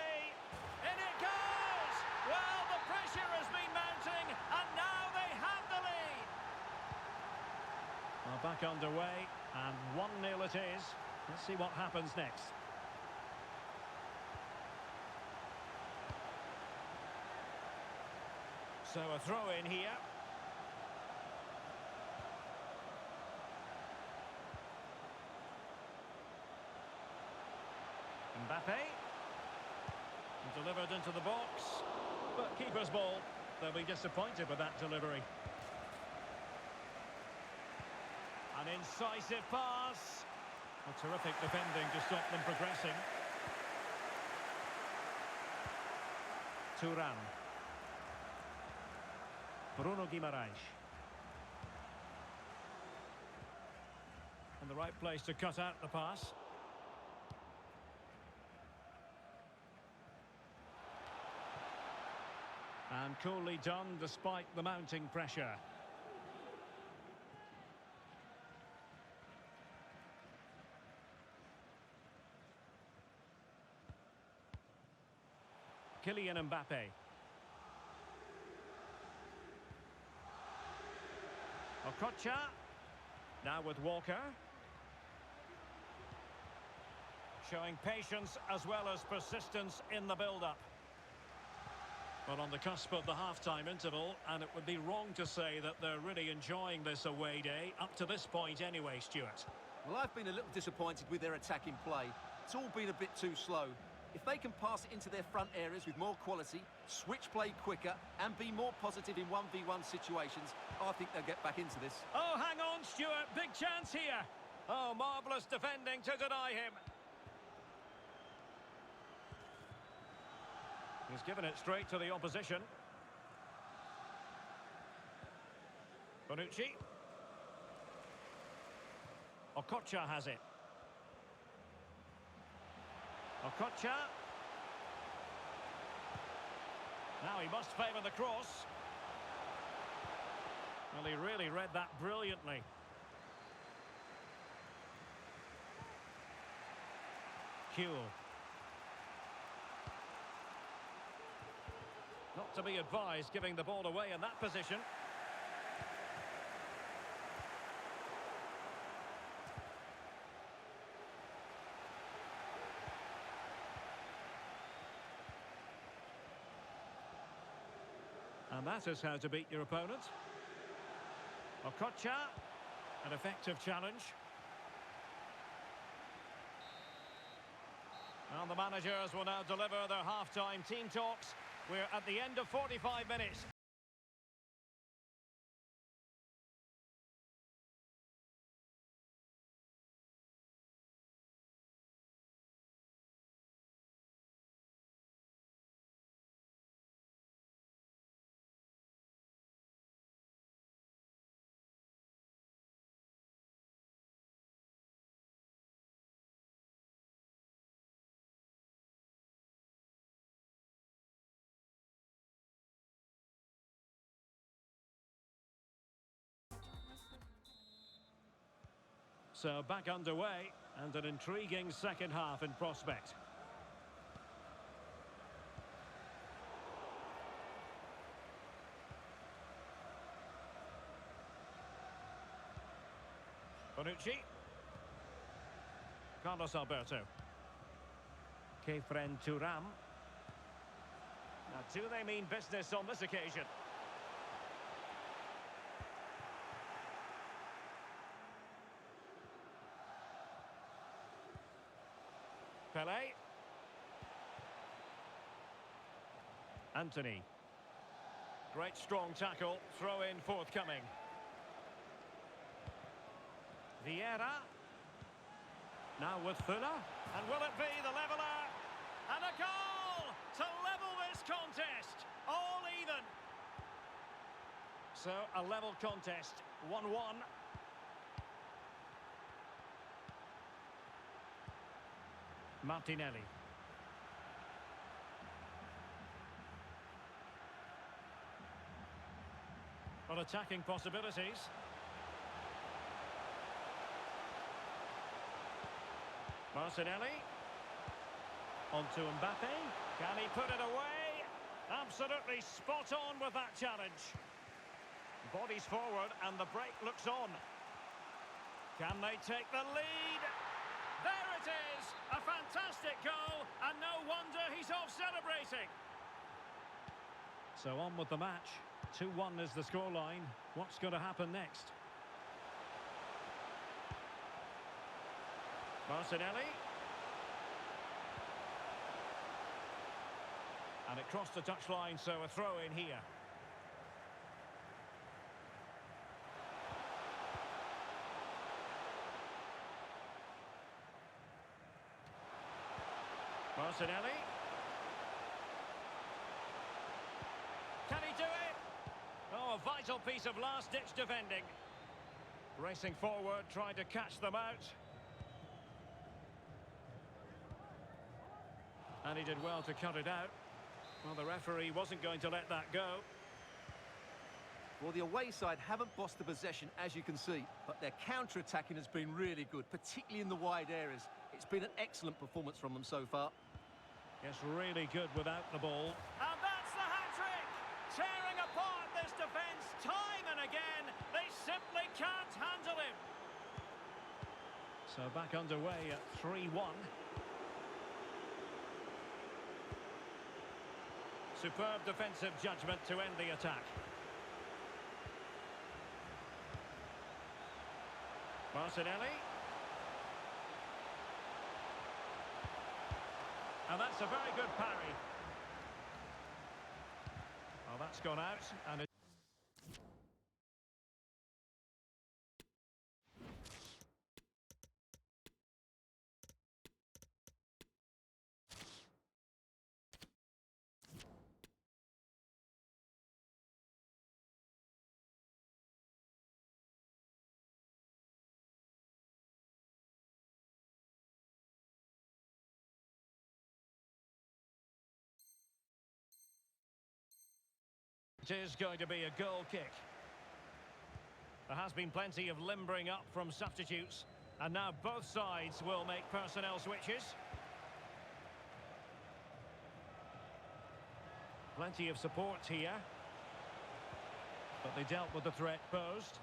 Speaker 1: In it goes! Well, the pressure has been mounting, and now they have the lead. Well, back underway, and 1-0 it is. Let's see what happens next. So a throw-in here. Mbappe. Delivered into the box. But keeper's ball. They'll be disappointed with that delivery. An incisive pass. A terrific defending to stop them progressing. Thuram. Bruno Guimaraes. In the right place to cut out the pass. And coolly done despite the mounting pressure. Kylian Mbappe. Okocha. Now with Walker. showing patience as well as persistence in the build-up. Well, on the cusp of the half-time interval, and it would be wrong to say that they're really enjoying this away day, up to this point anyway, Stuart.
Speaker 2: Well, I've been a little disappointed with their attacking play. It's all been a bit too slow. If they can pass it into their front areas with more quality, switch play quicker, and be more positive in 1v1 situations, I think they'll get back into this.
Speaker 1: Oh, hang on, Stuart. Big chance here. Oh, marvellous defending to deny him. He's given it straight to the opposition. Bonucci. Okocha has it. Okocha. Now he must favour the cross. Well, he really read that brilliantly. Kuhl. Not to be advised giving the ball away in that position. And that is how to beat your opponent. Okocha, an effective challenge. And the managers will now deliver their half-time team talks. We're at the end of 45 minutes. So back underway, and an intriguing second half in prospect. Bonucci. Carlos Alberto. Kefren Turam. Now, do they mean business on this occasion? Pelé. Anthony. Great strong tackle, throw in forthcoming. Vieira. Now with Fuller. And will it be the leveller? And a goal to level this contest. All even. So a level contest, 1-1. Martinelli. Well, attacking possibilities. Martinelli. On to Mbappe. Can he put it away? Absolutely spot on with that challenge. Bodies forward and the break looks on. Can they take the lead? There it is! A fantastic goal, and no wonder he's off celebrating. So on with the match. 2-1 is the scoreline. What's going to happen next? Martinelli. And it crossed the touchline, so a throw in here. Martinelli. Can he do it? Oh, a vital piece of last-ditch defending. Racing forward, trying to catch them out. And he did well to cut it out. Well, the referee wasn't going to let that go.
Speaker 2: Well, the away side haven't bossed the possession, as you can see, but their counter-attacking has been really good, particularly in the wide areas. It's been an excellent performance from them so far.
Speaker 1: Yes, really good without the ball. And that's the hat-trick! Tearing apart this defence time and again. They simply can't handle him. So back underway at 3-1. Superb defensive judgment to end the attack. Martinelli. And that's a very good parry. Oh, that's gone out. And it is going to be a goal kick. There has been plenty of limbering up from substitutes, and now both sides will make personnel switches. Plenty of support here, but they dealt with the threat posed.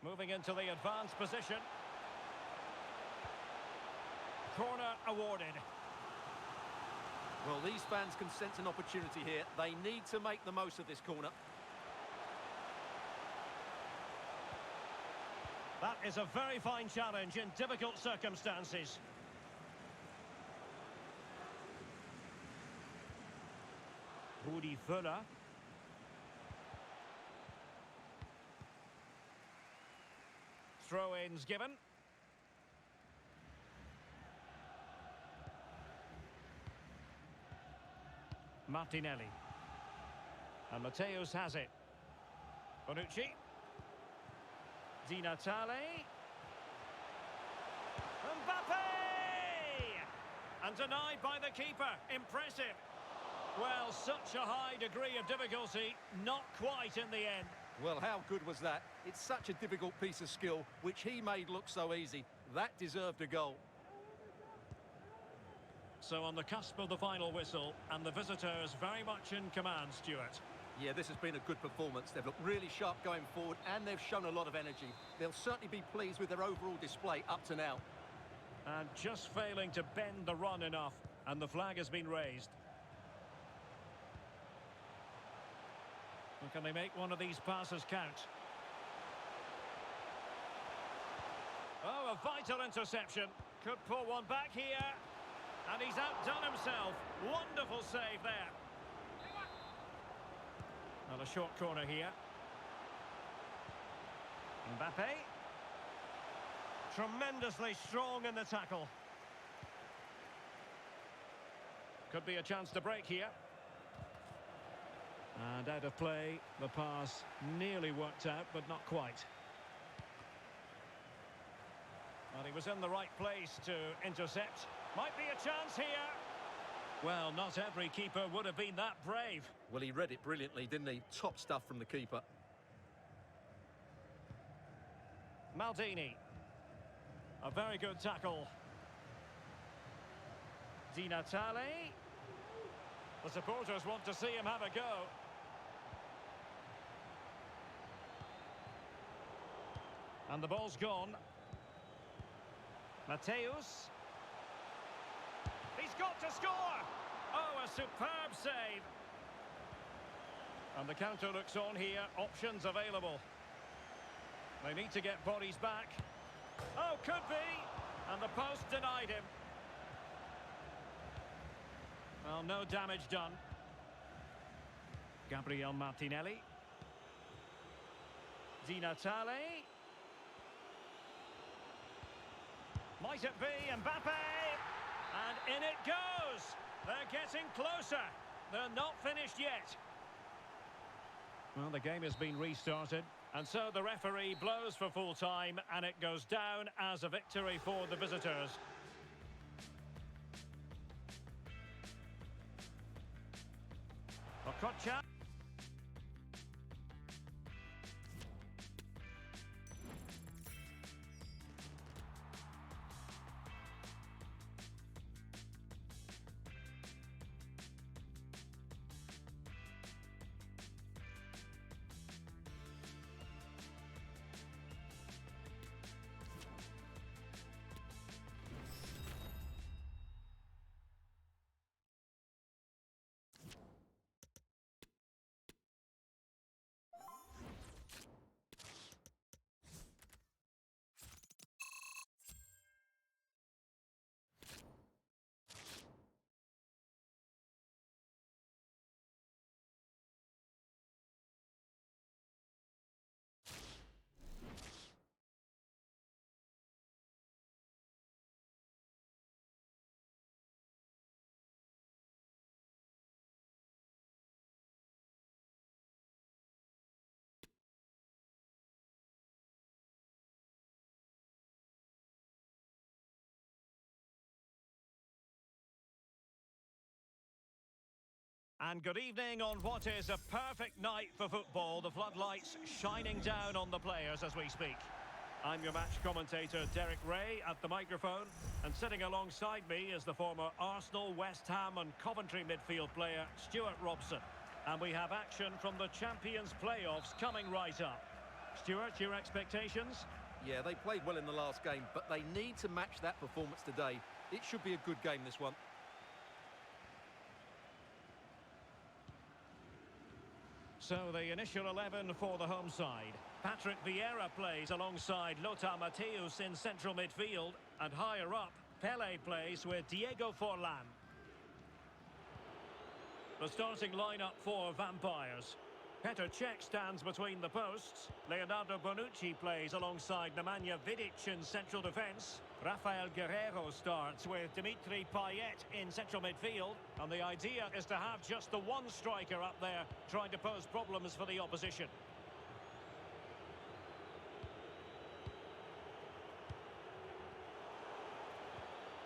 Speaker 1: Moving into the advanced position. Corner awarded.
Speaker 2: Well, these fans can sense an opportunity here. They need to make the most of this corner.
Speaker 1: That is a very fine challenge in difficult circumstances. Rudi Völler. Throw-ins given. Martinelli. And Mateus has it. Bonucci. Di Natale. Mbappe! And denied by the keeper. Impressive. Well, such a high degree of difficulty, not quite in the end.
Speaker 2: Well, how good was that? It's such a difficult piece of skill, which he made look so easy. That deserved a goal.
Speaker 1: So on the cusp of the final whistle, and the visitors very much in command, Stuart.
Speaker 2: Yeah, this has been a good performance. They've looked really sharp going forward, and they've shown a lot of energy. They'll certainly be pleased with their overall display up to now.
Speaker 1: And just failing to bend the run enough, and the flag has been raised. And can they make one of these passes count? Oh, a vital interception. Could pull one back here. And he's outdone himself. Wonderful save there. Well, a short corner here. Mbappe. Tremendously strong in the tackle. Could be a chance to break here. And out of play, the pass nearly worked out, but not quite. Well, he was in the right place to intercept. Might be a chance here. Well, not every keeper would have been that brave.
Speaker 2: Well, he read it brilliantly, didn't he? Top stuff from the keeper.
Speaker 1: Maldini. A very good tackle. Di Natale. The supporters want to see him have a go. And the ball's gone. Mateus. He's got to score! Oh, a superb save. And the counter looks on here. Options available. They need to get bodies back. Oh, could be. And the post denied him. Well, no damage done. Gabriel Martinelli. Di Natale. Might it be Mbappe? And in it goes! They're getting closer. They're not finished yet. Well, the game has been restarted. And so the referee blows for full time, and it goes down as a victory for the visitors. Okocha. And good evening on what is a perfect night for football. The floodlights shining down on the players as we speak. I'm your match commentator, Derek Ray, at the microphone. And sitting alongside me is the former Arsenal, West Ham and Coventry midfield player, Stuart Robson. And we have action from the Champions playoffs coming right up. Stuart, your expectations?
Speaker 2: Yeah, they played well in the last game, but they need to match that performance today. It should be a good game, this one.
Speaker 1: So the initial 11 for the home side. Patrick Vieira plays alongside Lothar Matthäus in central midfield. And higher up, Pele plays with Diego Forlan. The starting lineup for Vampires. Petr Cech stands between the posts. Leonardo Bonucci plays alongside Nemanja Vidic in central defence. Rafael Guerreiro starts with Dimitri Payet in central midfield. And the idea is to have just the one striker up there trying to pose problems for the opposition.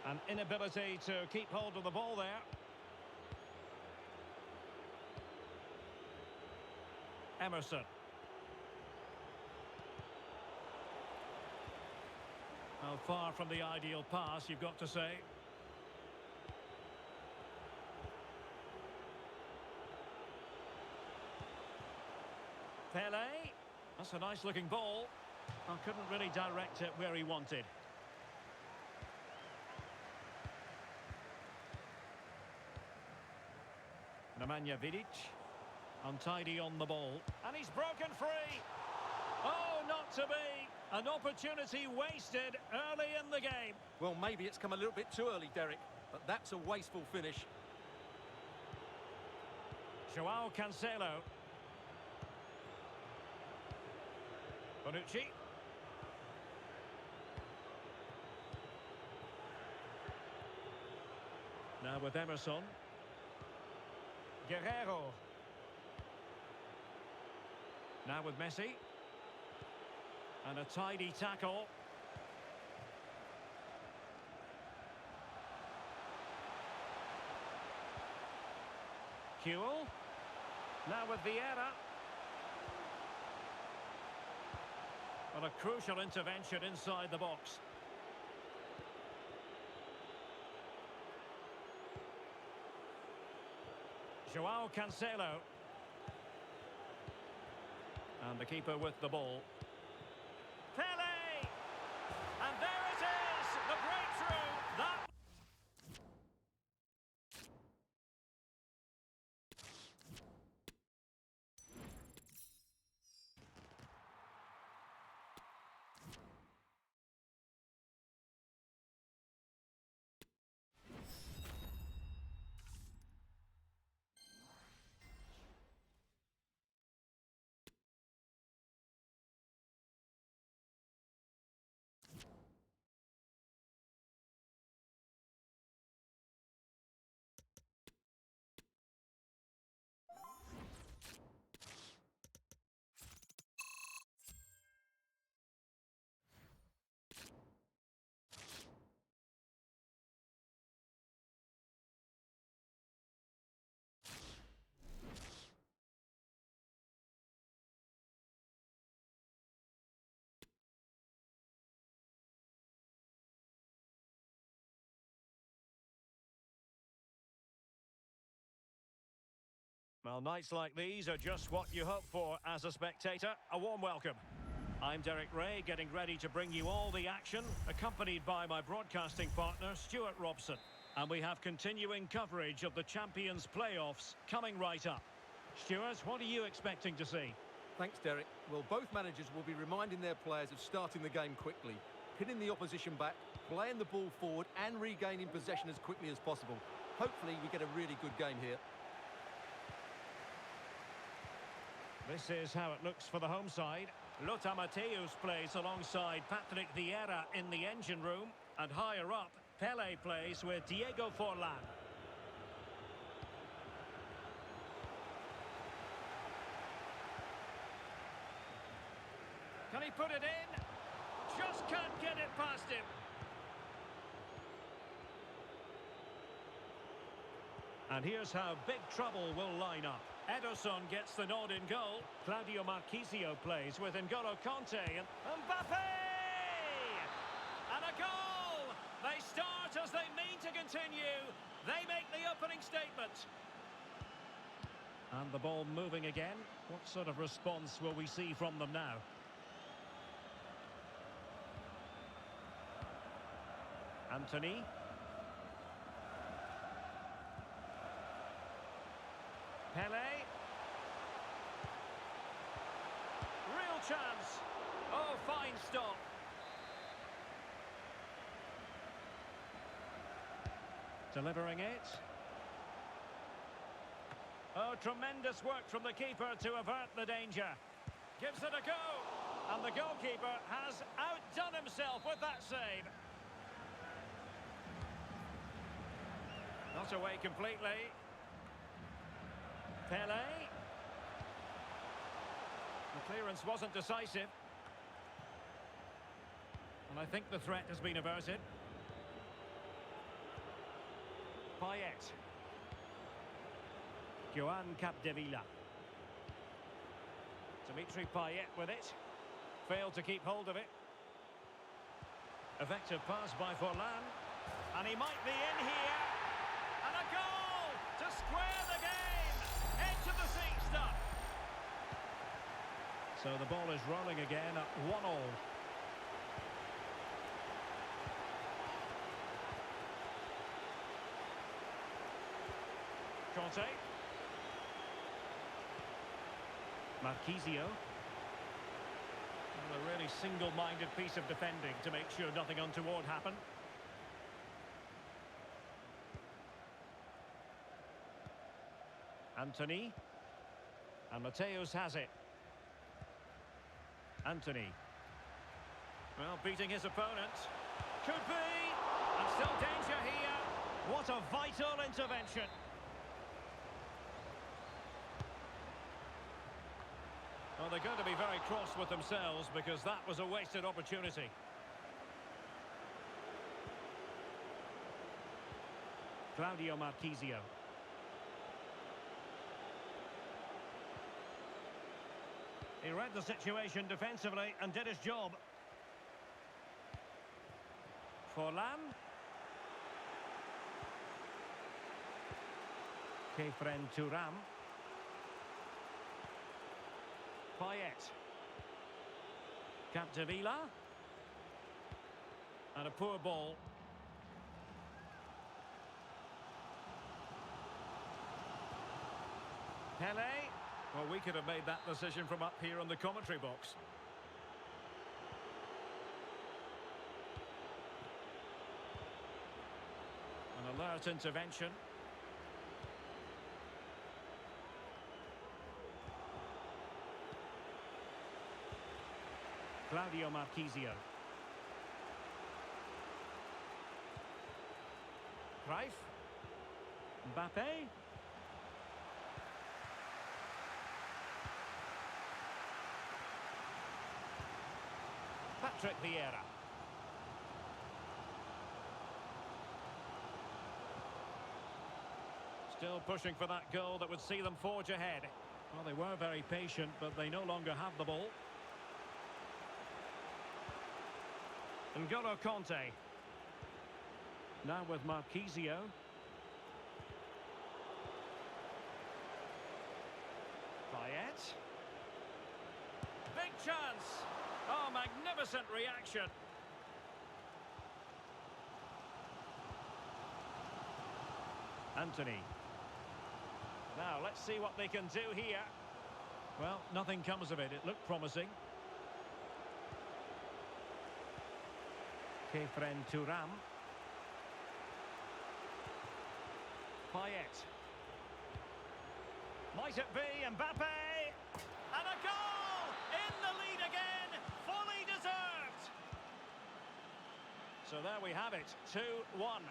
Speaker 1: An inability to keep hold of the ball there. Emerson. Well, far from the ideal pass, you've got to say. Pele. That's a nice-looking ball. I couldn't really direct it where he wanted. Nemanja Vidic. Untidy on the ball. And he's broken free. Oh, not to be. An opportunity wasted early in the game.
Speaker 2: Well, maybe it's come a little bit too early, Derek, but that's a wasteful finish.
Speaker 1: Joao Cancelo. Bonucci. Now with Emerson. Guerreiro. Now with Messi. And a tidy tackle. Kewell. Now with Vieira. And a crucial intervention inside the box. Joao Cancelo. And the keeper with the ball. Pele! And there it is! The breakthrough! That... Well, nights like these are just what you hope for as a spectator. A warm welcome. I'm Derek Ray, getting ready to bring you all the action, accompanied by my broadcasting partner, Stuart Robson. And we have continuing coverage of the Champions playoffs coming right up. Stuart, what are you expecting to see?
Speaker 2: Thanks, Derek. Well, both managers will be reminding their players of starting the game quickly, pinning the opposition back, playing the ball forward and regaining possession as quickly as possible. Hopefully we get a really good game here.
Speaker 1: This is how it looks for the home side. Lothar Matthäus plays alongside Patrick Vieira in the engine room. And higher up, Pele plays with Diego Forlan. Can he put it in? Just can't get it past him. And here's how big trouble will line up. Ederson gets the nod in goal. Claudio Marchisio plays with N'Golo Conte. And Mbappe! And a goal! They start as they mean to continue. They make the opening statement. And the ball moving again. What sort of response will we see from them now? Anthony. Pele. Real chance. Oh, fine stop. Delivering it. Oh, tremendous work from the keeper to avert the danger. Gives it a go. And the goalkeeper has outdone himself with that save. Not away completely. Pele. The clearance wasn't decisive. And I think the threat has been averted. Payet. Joan Capdevila. Dimitri Payet with it. Failed to keep hold of it. Effective pass by Forlan. And he might be in here. And a goal to square the game. Edge of the seat stuff. So the ball is rolling again at 1-1. Conte. Marchisio. Well, a really single-minded piece of defending to make sure nothing untoward happened. Anthony. And Mateus has it. Anthony. Well, beating his opponent. Could be. And still danger here. What a vital intervention. Well, they're going to be very cross with themselves because that was a wasted opportunity. Claudio Marchisio. He read the situation defensively and did his job. Forlan. Kefren Turam. Payet. Capdevila. And a poor ball. Pele. Well, we could have made that decision from up here on the commentary box. An alert intervention. Claudio Marchisio. Cruyff. Mbappe. Patrick Vieira. Still pushing for that goal that would see them forge ahead. Well, they were very patient, but they no longer have the ball. N'Golo Conte. Now with Marchisio. Payet. Big chance. Oh, magnificent reaction. Anthony. Now, let's see what they can do here. Well, nothing comes of it. It looked promising. Kefren Turam. Payet. Might it be Mbappe? And a goal! In the lead again! Fully deserved! So there we have it. 2-1.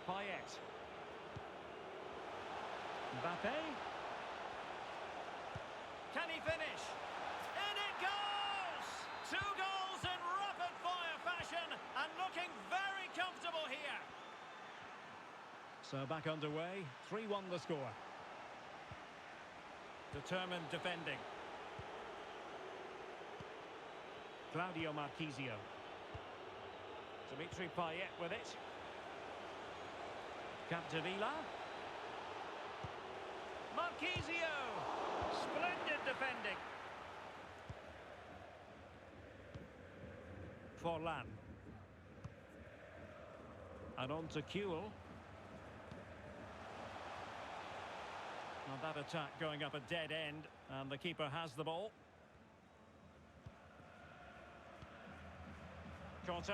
Speaker 1: Payet. Mbappe. Can he finish? In it goes! 2 goals in rapid-fire fashion and looking very comfortable here. So back underway, 3-1 the score. Determined defending. Claudio Marchisio. Dimitri Payet with it. Capdevila. Marchisio. Splendid defending. Forlan. And on to Kuhl. Now that attack going up a dead end, and the keeper has the ball. Conte.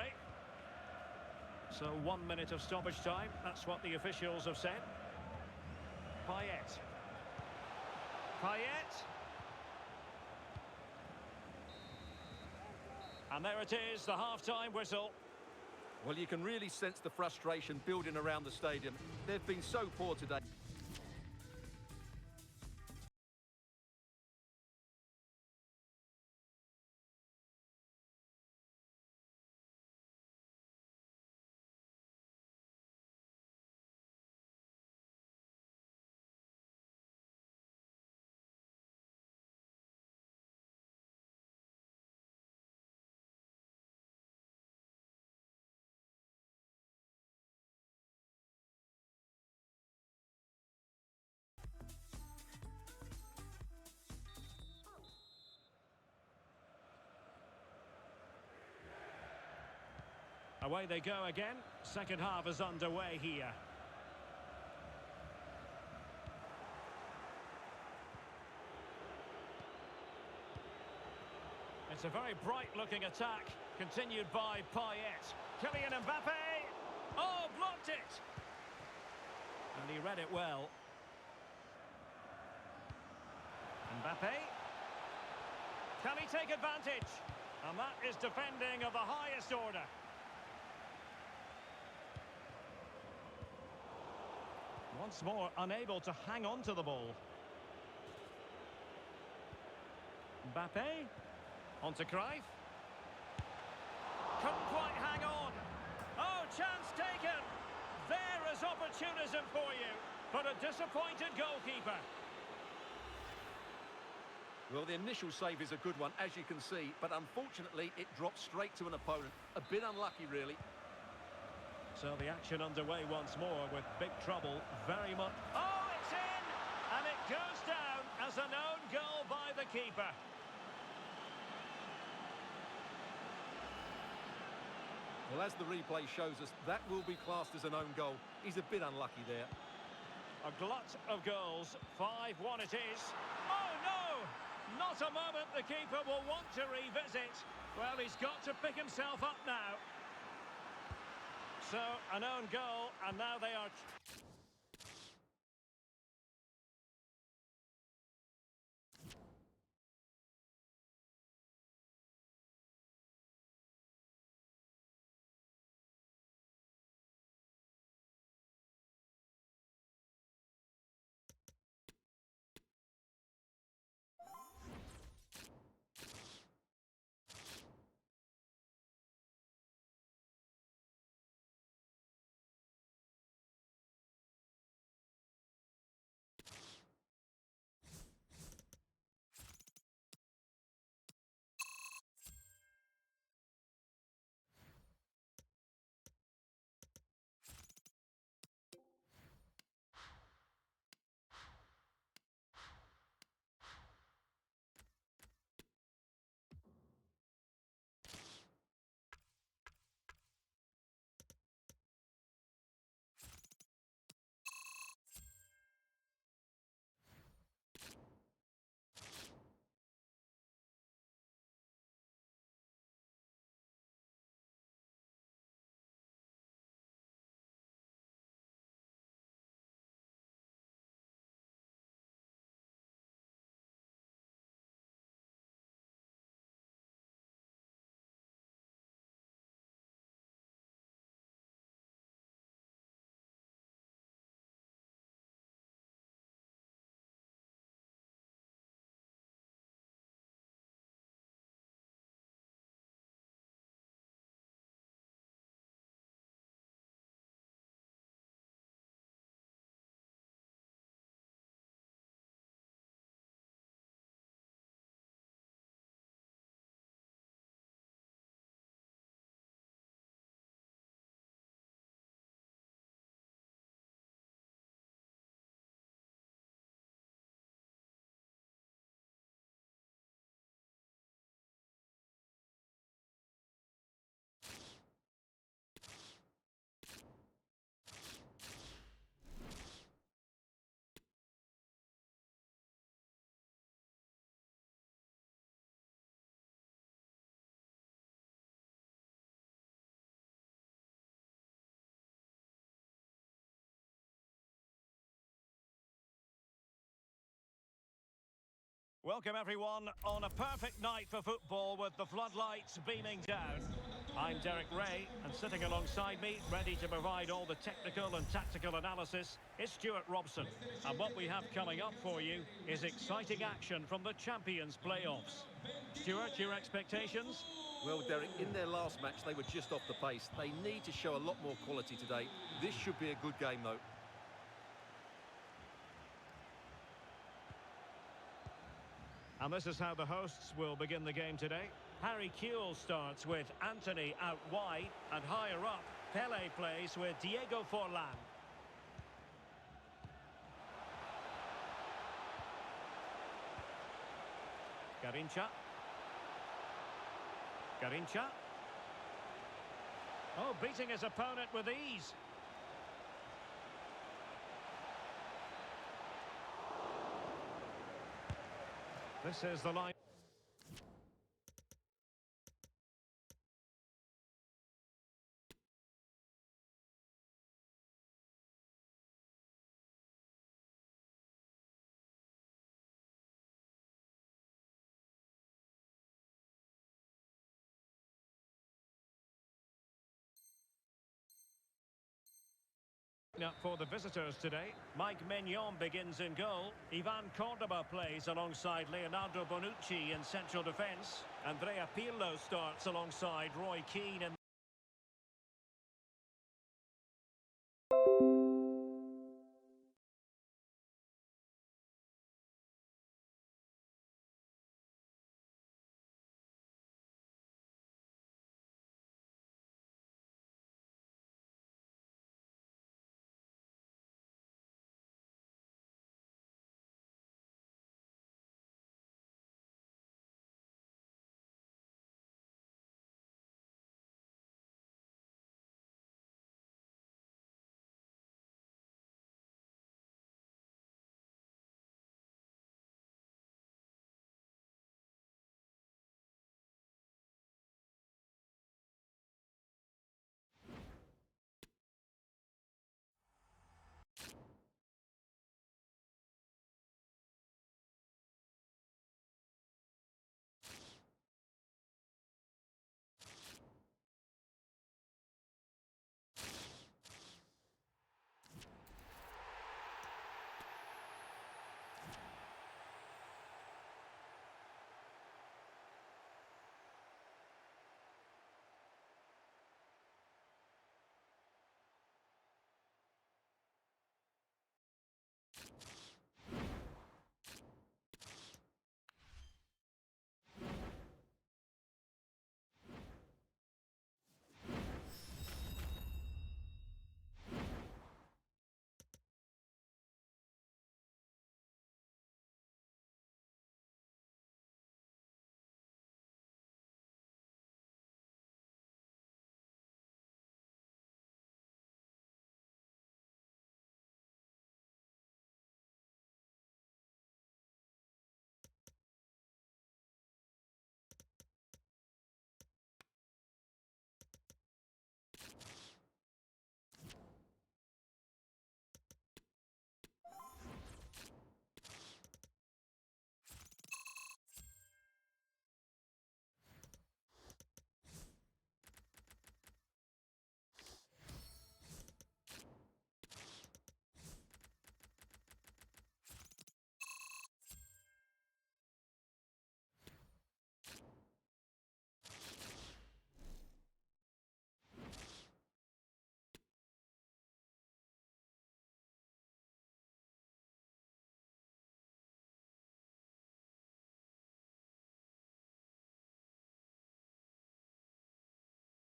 Speaker 1: So 1 minute of stoppage time. That's what the officials have said. Payet. Payet. And there it is, the half-time whistle.
Speaker 2: Well, you can really sense the frustration building around the stadium. They've been so poor today.
Speaker 1: Away they go again. Second half is underway here. It's a very bright-looking attack, continued by Payet. Kylian Mbappe. Oh, blocked it! And he read it well. Mbappe. Can he take advantage? And that is defending of the highest order. Once more, unable to hang on to the ball. Mbappe. On to Cruyff. Couldn't quite hang on. Oh, chance taken. There is opportunism for you. But a disappointed goalkeeper.
Speaker 2: Well, the initial save is a good one, as you can see. But unfortunately, it dropped straight to an opponent. A bit unlucky, really.
Speaker 1: So the action underway once more with big trouble, very much. Oh, it's in! And it goes down as an own goal by the keeper.
Speaker 2: Well, as the replay shows us, that will be classed as an own goal. He's a bit unlucky there.
Speaker 1: A glut of goals, 5-1 it is. Oh, no! Not a moment the keeper will want to revisit. Well, he's got to pick himself up now. So, an own goal, and now they are... Welcome everyone on a perfect night for football with the floodlights beaming down. I'm Derek Ray, and sitting alongside me, ready to provide all the technical and tactical analysis, is Stuart Robson. And what we have coming up for you is exciting action from the Champions playoffs. Stuart, your expectations?
Speaker 2: Well, Derek, in their last match, they were just off the pace. They need to show a lot more quality today. This should be a good game, though.
Speaker 1: And this is how the hosts will begin the game today. Harry Kewell starts with Anthony out wide, and higher up, Pele plays with Diego Forlan. Garincha. Oh, beating his opponent with ease. This is the line. Up for the visitors today. Mike Maignan begins in goal. Ivan Cordoba plays alongside Leonardo Bonucci in central defence. Andrea Pirlo starts alongside Roy Keane in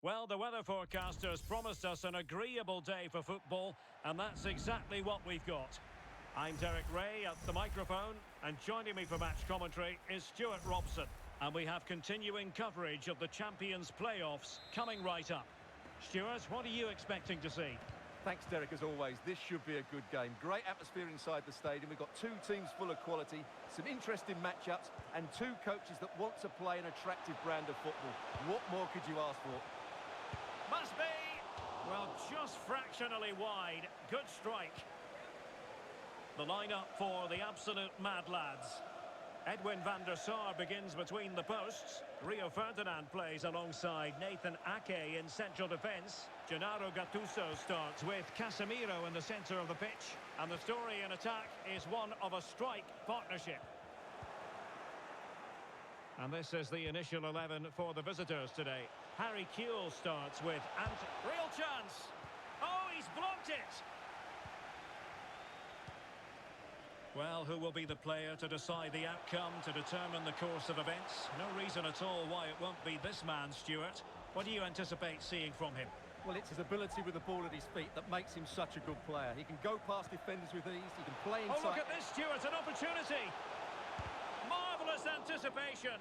Speaker 1: well, the weather forecasters promised us an agreeable day for football, and that's exactly what we've got. I'm Derek Ray at the microphone, and joining me for match commentary is Stuart Robson. And we have continuing coverage of the Champions playoffs coming right up. Stuart, what are you expecting to see?
Speaker 2: Thanks, Derek, as always. This should be a good game. Great atmosphere inside the stadium. We've got two teams full of quality, some interesting matchups, and two coaches that want to play an attractive brand of football. What more could you ask for?
Speaker 1: Must be! Well, just fractionally wide. Good strike. The lineup for the absolute mad lads. Edwin van der Sar begins between the posts. Rio Ferdinand plays alongside Nathan Ake in central defence. Gennaro Gattuso starts with Casemiro in the centre of the pitch. And the story in attack is one of a strike partnership. And this is the initial 11 for the visitors today. Harry Kewell starts with real chance. Oh, he's blocked it. Well, who will be the player to decide the outcome, to determine the course of events? No reason at all why it won't be this man, Stuart. What do you anticipate seeing from him?
Speaker 2: Well, it's his ability with the ball at his feet that makes him such a good player. He can go past defenders with ease, he can play inside.
Speaker 1: Oh, look at this, Stuart, an opportunity. Marvellous anticipation.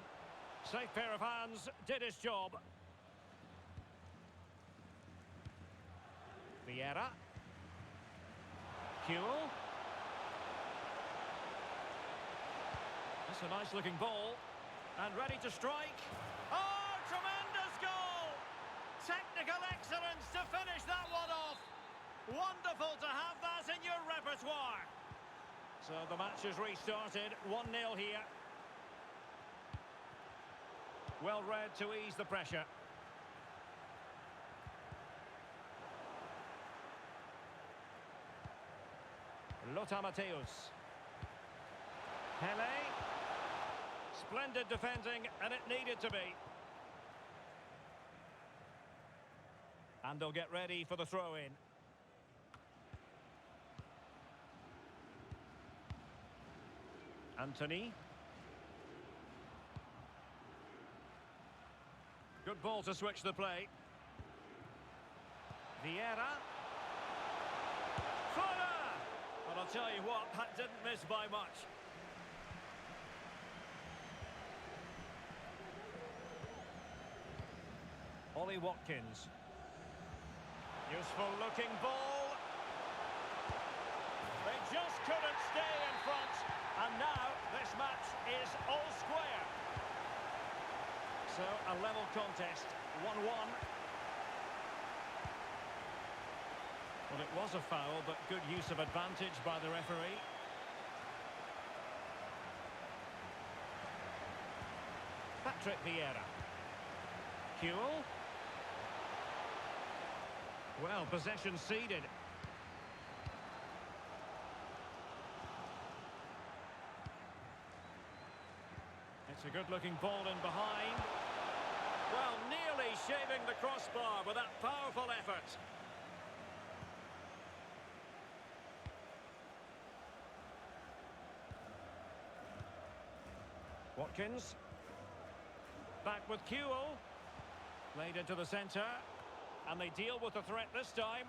Speaker 1: Safe pair of hands, did his job. Vieira. Kewell. That's a nice-looking ball. And ready to strike. Oh, tremendous goal! Technical excellence to finish that one off. Wonderful to have that in your repertoire. So the match has restarted. 1-0 here. Well read to ease the pressure. Lothar Matthäus. Pele. Splendid defending, and it needed to be. And they'll get ready for the throw-in. Anthony. Good ball to switch the play. Vieira. Fire! But I'll tell you what, that didn't miss by much. Ollie Watkins. Useful looking ball. They just couldn't stay in front. And now this match is all square. So a level contest, 1-1. Well, it was a foul, but good use of advantage by the referee. Patrick Vieira. Kewell. Well, possession ceded. It's a good-looking ball in behind. Well, nearly shaving the crossbar with that powerful effort. Watkins. Back with Kewell. Played into the centre. And they deal with the threat this time.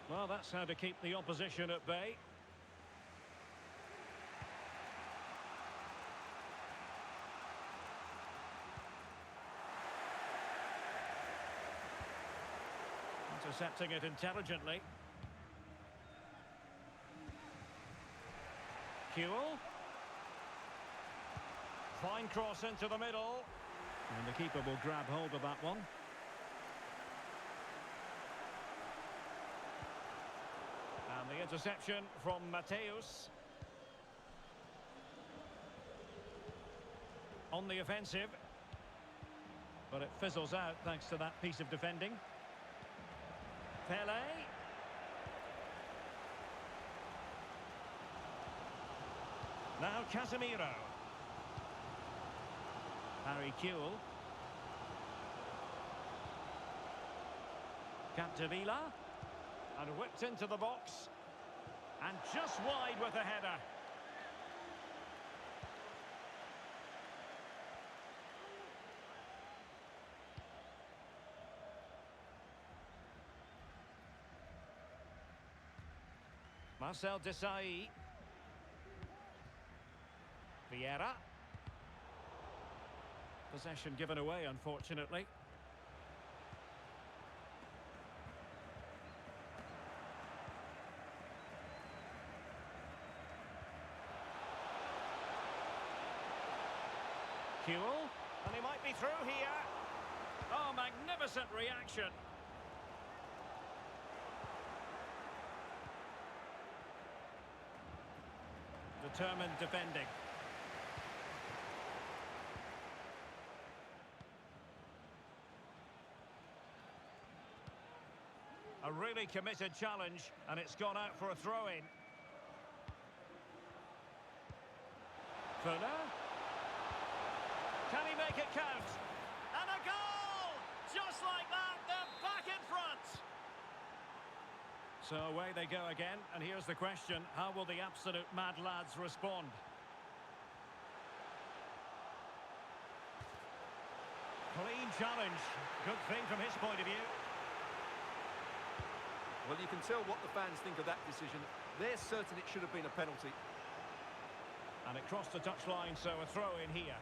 Speaker 1: Well, that's how to keep the opposition at bay. Intercepting it intelligently. Kewell. Fine cross into the middle. And the keeper will grab hold of that one. And the interception from Matthäus. On the offensive. But it fizzles out thanks to that piece of defending. Pele. Now Casemiro. Harry Kewell. Capdevila. And whipped into the box. And just wide with the header. Marcel Desailly. Vieira. Possession given away, unfortunately. Kewell. And he might be through here. Oh, magnificent reaction. Determined defending. A really committed challenge, and it's gone out for a throw-in. Fuller. Can he make it count? And a goal! Just like that, they're back in front! So away they go again, and here's the question, how will the absolute mad lads respond? Clean challenge. Good thing from his point of view.
Speaker 2: Well, you can tell what the fans think of that decision. They're certain it should have been a penalty.
Speaker 1: And it crossed the touchline, so a throw in here.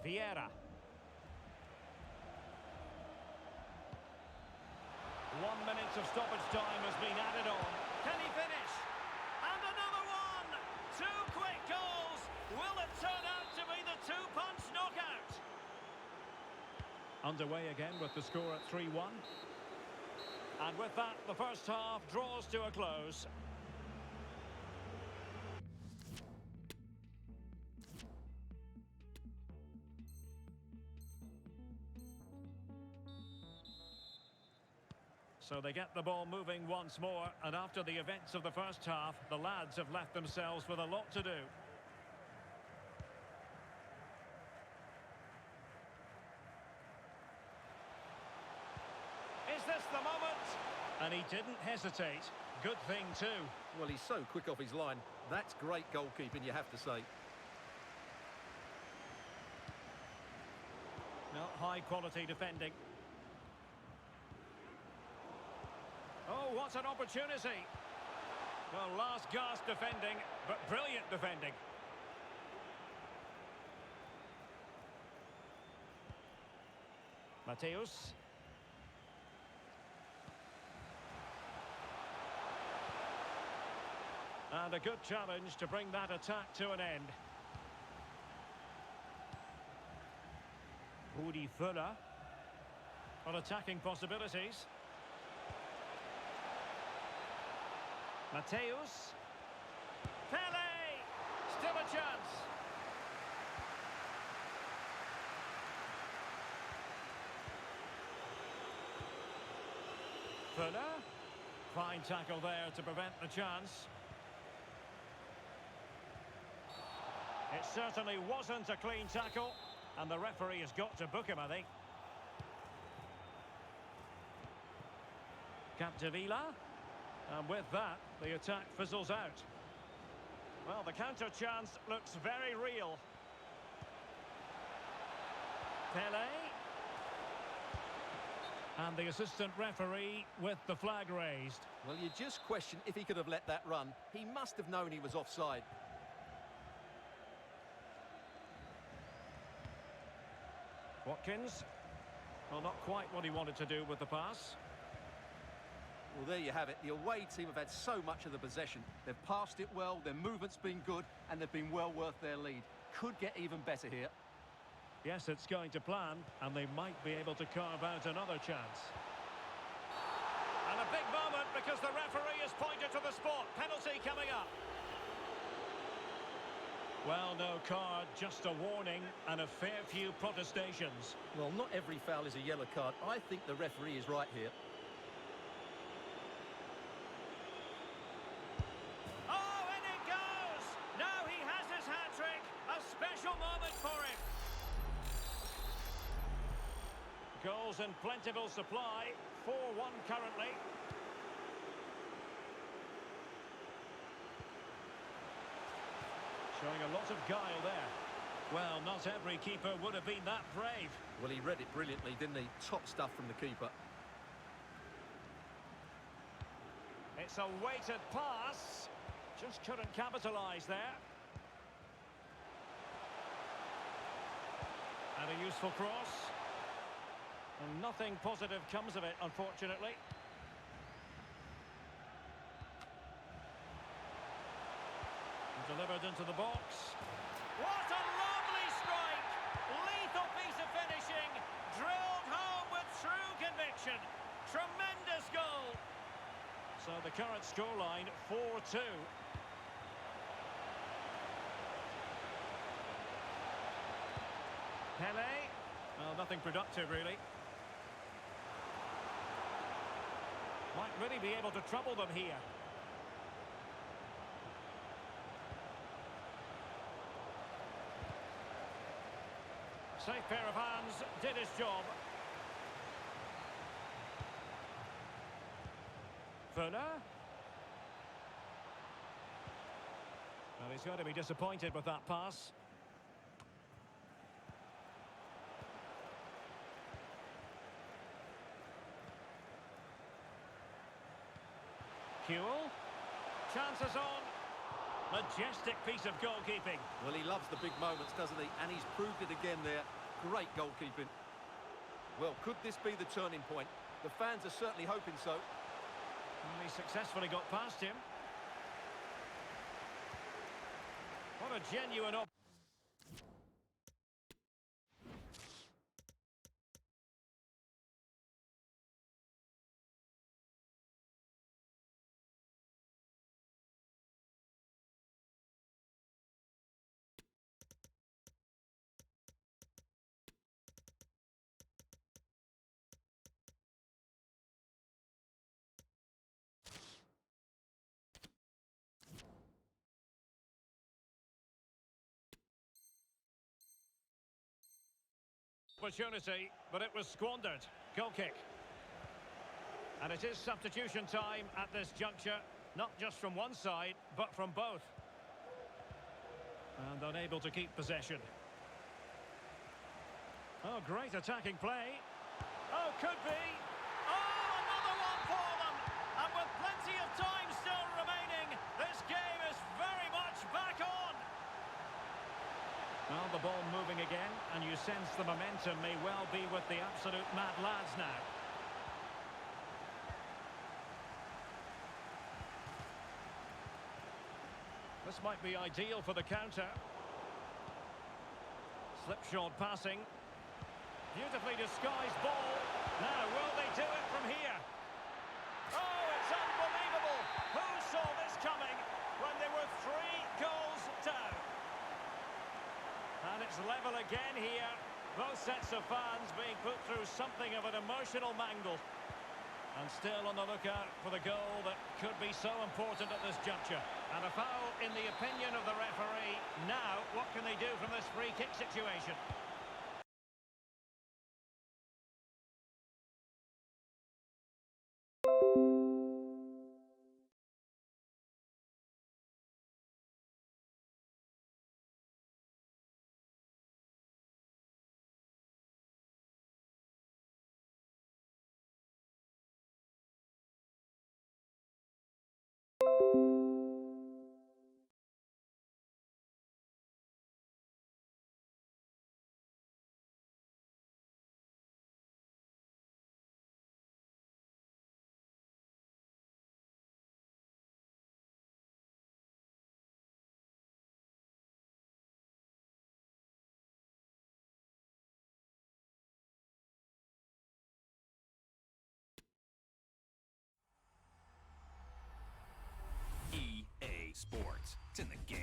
Speaker 1: Vieira. 1 minute of stoppage time has been added on. Can he finish? And another one! Two quick goals! Will it turn out to be the two-punch knockout? Underway again with the score at 3-1. And with that, the first half draws to a close. So they get the ball moving once more, and after the events of the first half, the lads have left themselves with a lot to do. Is this the moment? And he didn't hesitate. Good thing too.
Speaker 2: Well, he's so quick off his line. That's great goalkeeping, you have to say.
Speaker 1: No, high quality defending. Oh, what an opportunity. Well, last gasp defending, but brilliant defending. Mateus. And a good challenge to bring that attack to an end. Rudi Fuller. On attacking possibilities. Mateus. Pele! Still a chance. Fuller. Fine tackle there to prevent the chance. It certainly wasn't a clean tackle, and the referee has got to book him, I think. Capdevila. And with that, the attack fizzles out. Well, the counter chance looks very real. Pele. And the assistant referee with the flag raised.
Speaker 2: Well, you just question if he could have let that run. He must have known he was offside.
Speaker 1: Watkins. Well, not quite what he wanted to do with the pass.
Speaker 2: Well, there you have it. The away team have had so much of the possession. They've passed it well, their movement's been good, and they've been well worth their lead. Could get even better here.
Speaker 1: Yes, it's going to plan, and they might be able to carve out another chance. And a big moment because the referee has pointed to the spot. Penalty coming up. Well, no card, just a warning and a fair few protestations.
Speaker 2: Well, not every foul is a yellow card. I think the referee is right here.
Speaker 1: Oh, in it goes! Now he has his hat-trick. A special moment for him. Goals in plentiful supply. 4-1 currently. Showing a lot of guile there. Well, not every keeper would have been that brave.
Speaker 2: Well, he read it brilliantly, didn't he? Top stuff from the keeper.
Speaker 1: It's a weighted pass. Just couldn't capitalise there. And a useful cross. And nothing positive comes of it, unfortunately. Delivered into the box. What a lovely strike! Lethal piece of finishing. Drilled home with true conviction. Tremendous goal. So the current scoreline 4-2. Pele. Well, nothing productive really. Might really be able to trouble them here. Safe pair of hands, did his job. Fuller. Well, he's going to be disappointed with that pass. Huel. Chances on. Majestic piece of goalkeeping.
Speaker 2: Well, he loves the big moments, doesn't he? And he's proved it again there. Great goalkeeping. Well, could this be the turning point? The fans are certainly hoping so.
Speaker 1: And he successfully got past him. What a genuine op. Opportunity, but it was squandered. Goal kick. And it is substitution time at this juncture, not just from one side, but from both. And unable to keep possession. Oh, great attacking play. Oh, could be. Oh, another one for them. And with plenty of time still remaining, this game is very much back on. Well, the ball moving again, and you sense the momentum may well be with the absolute mad lads now. This might be ideal for the counter. Slipshod passing. Beautifully disguised ball. Now, will they do it from here? Oh, it's unbelievable! Who saw this coming when they were 3 goals down? And it's level again here. Both sets of fans being put through something of an emotional mangle. And still on the lookout for the goal that could be so important at this juncture. And a foul in the opinion of the referee. Now, what can they do from this free kick situation?
Speaker 4: EA Sports. It's in the game.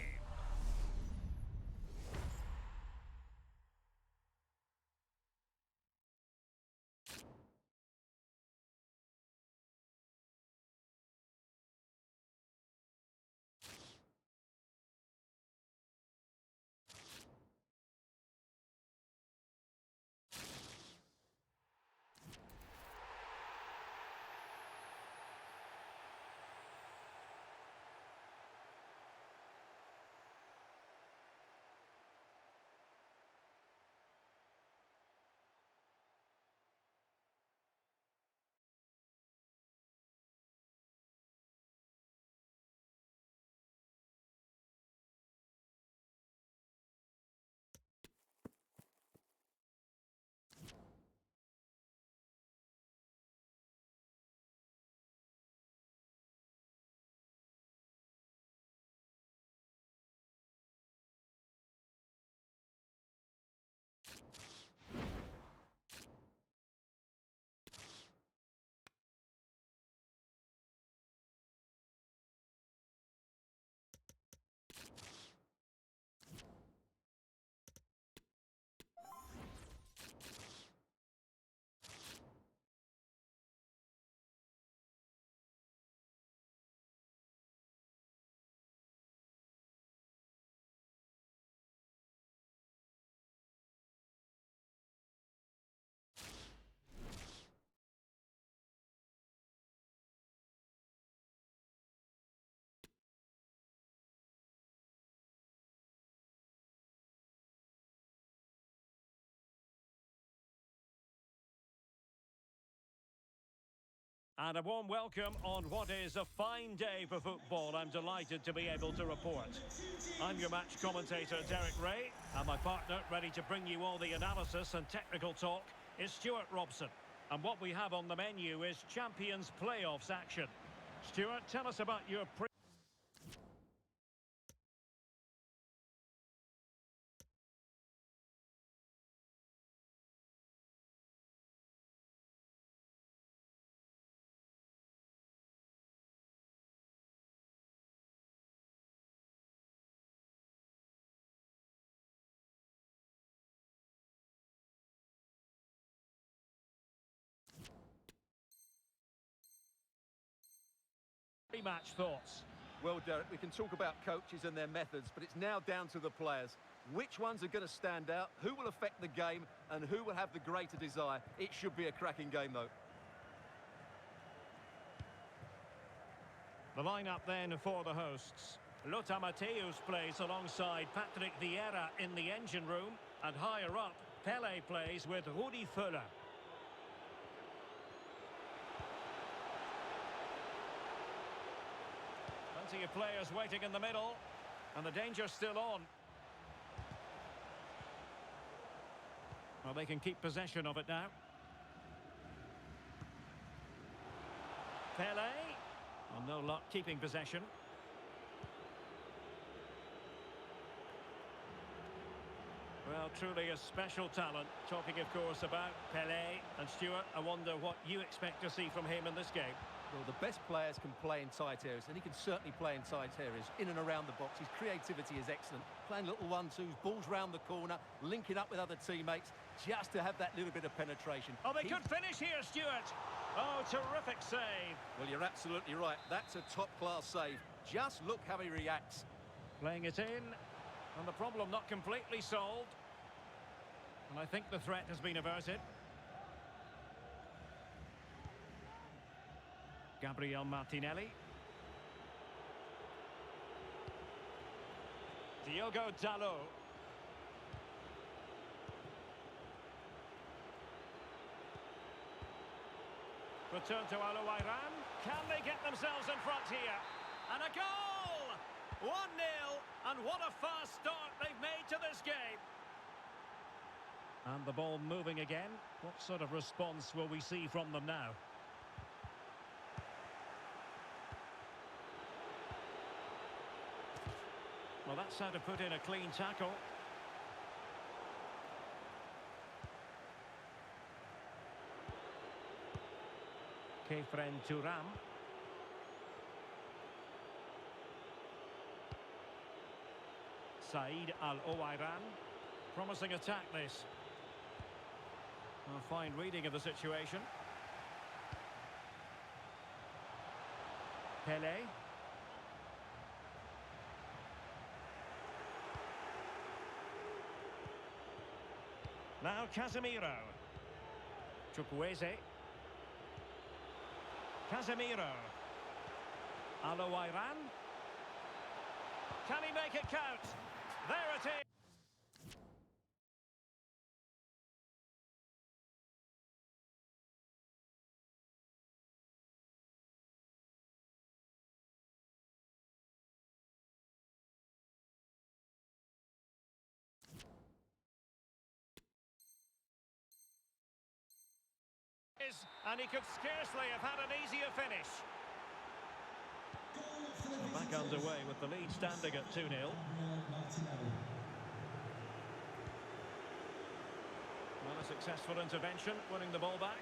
Speaker 1: And a warm welcome on what is a fine day for football. I'm delighted to be able to report. I'm your match commentator, Derek Ray, and my partner, ready to bring you all the analysis and technical talk, is Stuart Robson. And what we have on the menu is Champions Playoffs action. Stuart, tell us about your pre-match thoughts.
Speaker 2: Well, Derek, we can talk about coaches and their methods, but it's now down to the players. Which ones are going to stand out, who will affect the game, and who will have the greater desire? It should be a cracking game, though.
Speaker 1: The lineup then for the hosts. Lothar Matthäus plays alongside Patrick Vieira in the engine room, and higher up, Pele plays with Rudi Völler. Plenty of players waiting in the middle, and the danger's still on. Well, they can keep possession of it now. Pele. Well, no luck keeping possession. Well, truly a special talent. Talking, of course, about Pele. And Stuart, I wonder what you expect to see from him in this game.
Speaker 2: Well, the best players can play in tight areas, and he can certainly play in tight areas, in and around the box. His creativity is excellent. Playing little one-twos, balls round the corner, linking up with other teammates, just to have that little bit of penetration.
Speaker 1: Oh, they could finish here, Stuart. Oh, terrific save.
Speaker 2: Well, you're absolutely right. That's a top-class save. Just look how he reacts.
Speaker 1: Playing it in, and the problem not completely solved. And I think the threat has been averted. Gabriel Martinelli. Diogo Dalot. Return to Alouairan. Can they get themselves in front here? And a goal! 1-0, and what a fast start they've made to this game. And the ball moving again. What sort of response will we see from them now? Well, that's how to put in a clean tackle. Kefren Turam. Said Al-Owairan. Promising attack, this. A fine reading of the situation. Pele. Now Casemiro. Chukwueze. Casemiro. Alouairan. Can he make it count? There it is. And he could scarcely have had an easier finish. So back underway with the lead standing at 2-0. Well, a successful intervention, winning the ball back.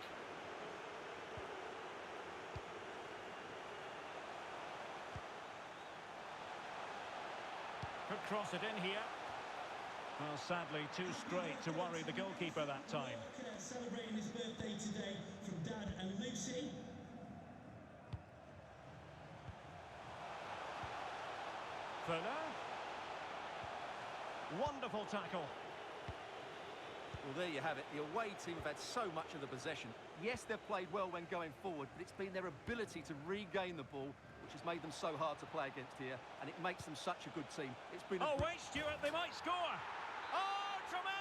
Speaker 1: Could cross it in here. Well, sadly, too straight to worry the goalkeeper that time.
Speaker 3: Celebrating his birthday today from Dad and Lucy.
Speaker 1: Völler. Wonderful tackle.
Speaker 2: Well, there you have it. The away team have had so much of the possession. Yes, they've played well when going forward, but it's been their ability to regain the ball which has made them so hard to play against here, and it makes them such a good team. It's been.
Speaker 1: Oh, wait, Stuart, they might score. Oh, tremendous!